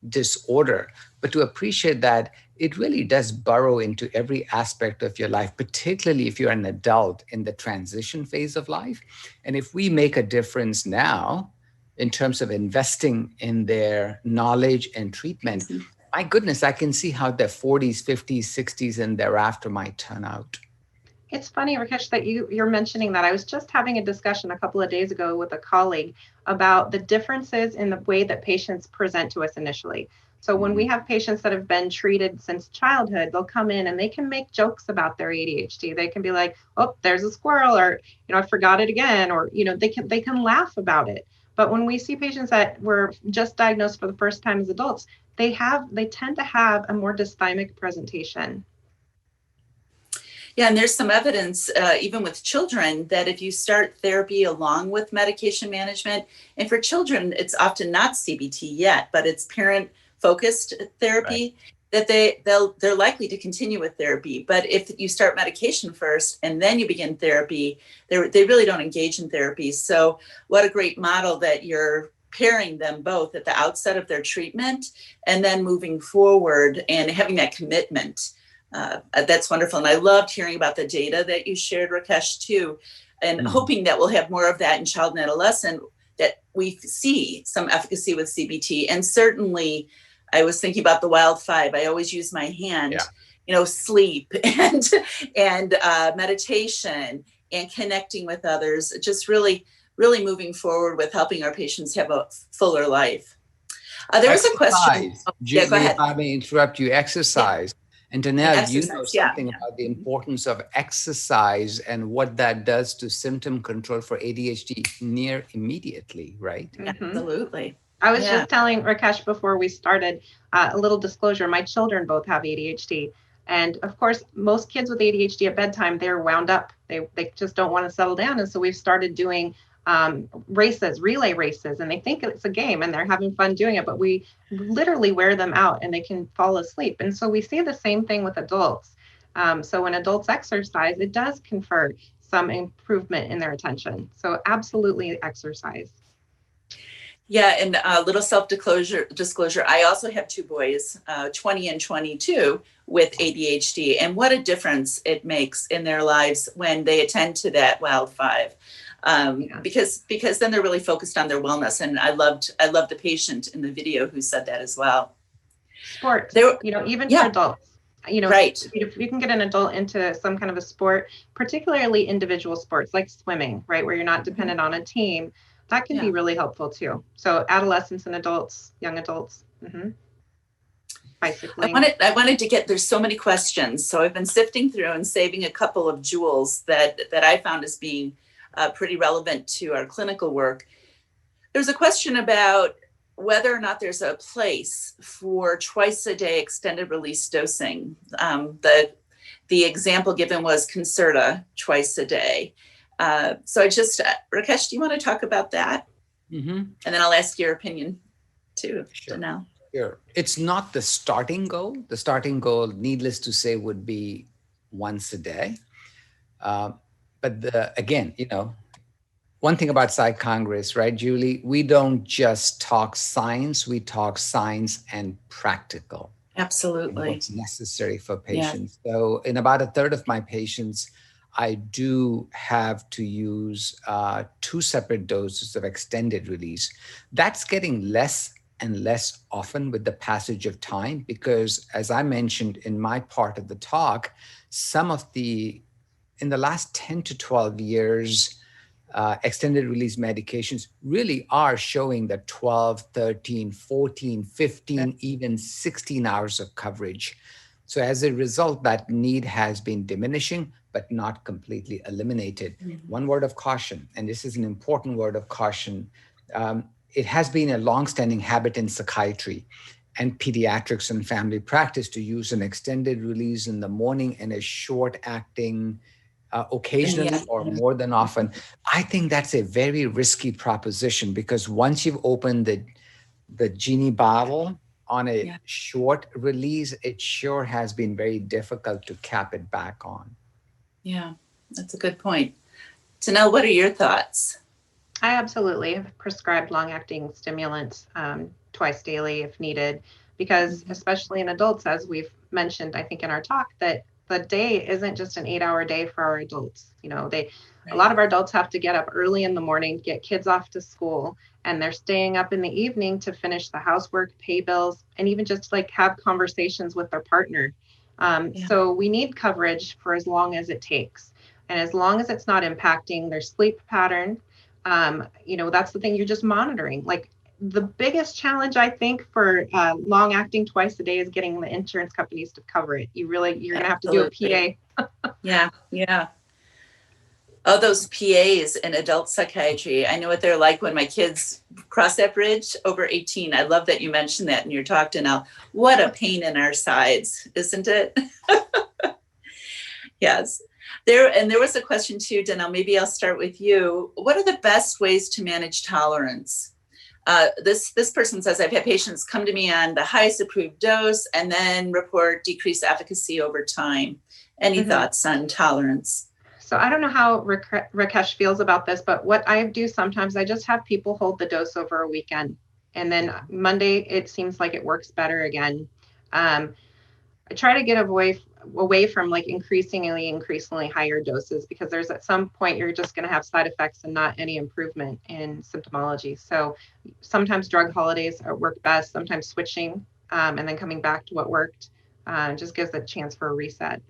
[SPEAKER 4] disorder, but to appreciate that it really does burrow into every aspect of your life, particularly if you're an adult in the transition phase of life. And if we make a difference now in terms of investing in their knowledge and treatment, my goodness, I can see how their 40s, 50s, 60s, and thereafter might turn out.
[SPEAKER 5] It's funny, Rakesh, that you're mentioning that. I was just having a discussion a couple of days ago with a colleague about the differences in the way that patients present to us initially. So when we have patients that have been treated since childhood, they'll come in and they can make jokes about their ADHD. They can be like, oh, there's a squirrel, or, I forgot it again, or, they can laugh about it. But when we see patients that were just diagnosed for the first time as adults, they tend to have a more dysthymic presentation.
[SPEAKER 1] Yeah, and there's some evidence, even with children, that if you start therapy along with medication management, and for children, it's often not CBT yet, but it's parent-focused therapy, that they're likely to continue with therapy. But if you start medication first and then you begin therapy, they really don't engage in therapy. So what a great model that you're pairing them both at the outset of their treatment and then moving forward and having that commitment. That's wonderful. And I loved hearing about the data that you shared, Rakesh, too, and hoping that we'll have more of that in child and adolescent, that we see some efficacy with CBT. And certainly, I was thinking about the wild five. I always use my hand, sleep and meditation and connecting with others, just really moving forward with helping our patients have a fuller life. There was a question.
[SPEAKER 4] Julie,
[SPEAKER 1] go ahead.
[SPEAKER 4] if I may interrupt you, exercise. Yeah. And Danelle, you know something about the importance of exercise and what that does to symptom control for ADHD near immediately, right?
[SPEAKER 1] Absolutely.
[SPEAKER 5] I was just telling Rakesh before we started, a little disclosure, my children both have ADHD. And of course, most kids with ADHD at bedtime, they're wound up. They just don't want to settle down. And so we've started doing relay races, and they think it's a game and they're having fun doing it, but we literally wear them out and they can fall asleep. And so we see the same thing with adults. So when adults exercise, it does confer some improvement in their attention. So absolutely exercise.
[SPEAKER 1] Yeah, and a little self-disclosure, I also have two boys, 20 and 22, with ADHD, and what a difference it makes in their lives when they attend to that wild five. Because then they're really focused on their wellness. And I loved the patient in the video who said that as well.
[SPEAKER 5] Sports, even for adults,
[SPEAKER 1] right.
[SPEAKER 5] If you can get an adult into some kind of a sport, particularly individual sports like swimming, right, where you're not dependent on a team, that can be really helpful too. So adolescents and adults, young adults. Bicycling.
[SPEAKER 1] I wanted to get, there's so many questions. So I've been sifting through and saving a couple of jewels that I found as being pretty relevant to our clinical work. There's a question about whether or not there's a place for twice a day extended release dosing. The example given was Concerta twice a day. So Rakesh, do you want to talk about that? And then I'll ask your opinion too, Danelle.
[SPEAKER 4] Sure. It's not the starting goal. The starting goal, needless to say, would be once a day. But again, one thing about Psych Congress, right, Julie, we don't just talk science, we talk science and practical.
[SPEAKER 1] Absolutely.
[SPEAKER 4] What's necessary for patients. Yeah. So in about a third of my patients, I do have to use 2 separate doses of extended release. That's getting less and less often with the passage of time, because as I mentioned in my part of the talk, in the last 10 to 12 years, extended release medications really are showing that 12, 13, 14, 15, even 16 hours of coverage. So as a result, that need has been diminishing, but not completely eliminated. One word of caution, and this is an important word of caution. It has been a longstanding habit in psychiatry and pediatrics and family practice to use an extended release in the morning and a short acting occasionally or more than often. I think that's a very risky proposition, because once you've opened the genie bottle on a short release, it sure has been very difficult to cap it back on.
[SPEAKER 1] Yeah, that's a good point. Danelle, what are your thoughts?
[SPEAKER 5] I absolutely have prescribed long-acting stimulants twice daily if needed, because especially in adults, as we've mentioned, I think in our talk, that the day isn't just an 8-hour day for our adults. A lot of our adults have to get up early in the morning, get kids off to school, and they're staying up in the evening to finish the housework, pay bills, and even just have conversations with their partner. So we need coverage for as long as it takes. And as long as it's not impacting their sleep pattern, that's the thing you're just monitoring. The biggest challenge, I think, for long acting twice a day is getting the insurance companies to cover it. You're going to have to do a PA.
[SPEAKER 1] Yeah. Oh, those PAs in adult psychiatry. I know what they're like when my kids cross that bridge over 18. I love that you mentioned that in your talk, Danelle. What a pain in our sides, isn't it? Yes. There was a question too, Danelle, maybe I'll start with you. What are the best ways to manage tolerance? This person says, I've had patients come to me on the highest approved dose and then report decreased efficacy over time. Any thoughts on tolerance?
[SPEAKER 5] So I don't know how Rakesh feels about this, but what I do sometimes, I just have people hold the dose over a weekend. And then Monday, it seems like it works better again. I try to get away from like increasingly higher doses, because there's at some point you're just going to have side effects and not any improvement in symptomology. So sometimes drug holidays work best, sometimes switching and then coming back to what worked just gives a chance for a reset.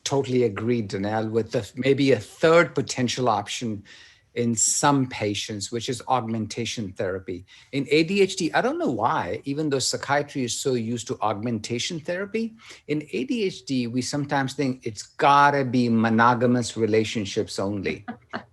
[SPEAKER 4] Totally agreed, Danelle, with maybe a third potential option in some patients, which is augmentation therapy. In ADHD, I don't know why, even though psychiatry is so used to augmentation therapy, in ADHD, we sometimes think it's gotta be monogamous relationships only.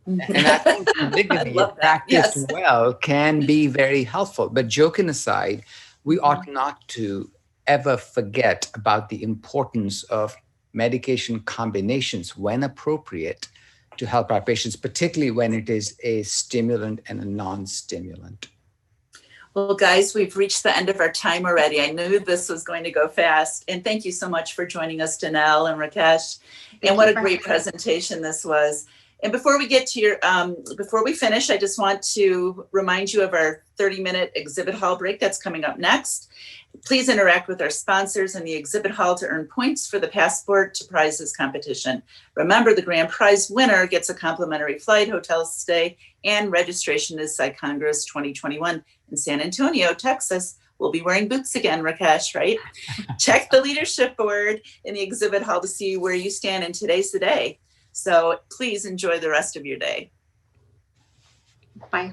[SPEAKER 4] And I think polygamy, if practiced well, can be very helpful. But joking aside, we ought not to ever forget about the importance of medication combinations when appropriate to help our patients, particularly when it is a stimulant and a non-stimulant.
[SPEAKER 1] Well, guys, we've reached the end of our time already. I knew this was going to go fast. And thank you so much for joining us, Danelle and Rakesh. And what a great presentation this was. And before we get to before we finish, I just want to remind you of our 30-minute exhibit hall break that's coming up next. Please interact with our sponsors in the exhibit hall to earn points for the Passport to Prizes competition. Remember, the grand prize winner gets a complimentary flight, hotel stay, and registration to PsyCongress 2021 in San Antonio, Texas. We'll be wearing boots again, Rakesh, right? Check the leadership board in the exhibit hall to see where you stand in Today's the Day. So please enjoy the rest of your day.
[SPEAKER 5] Bye.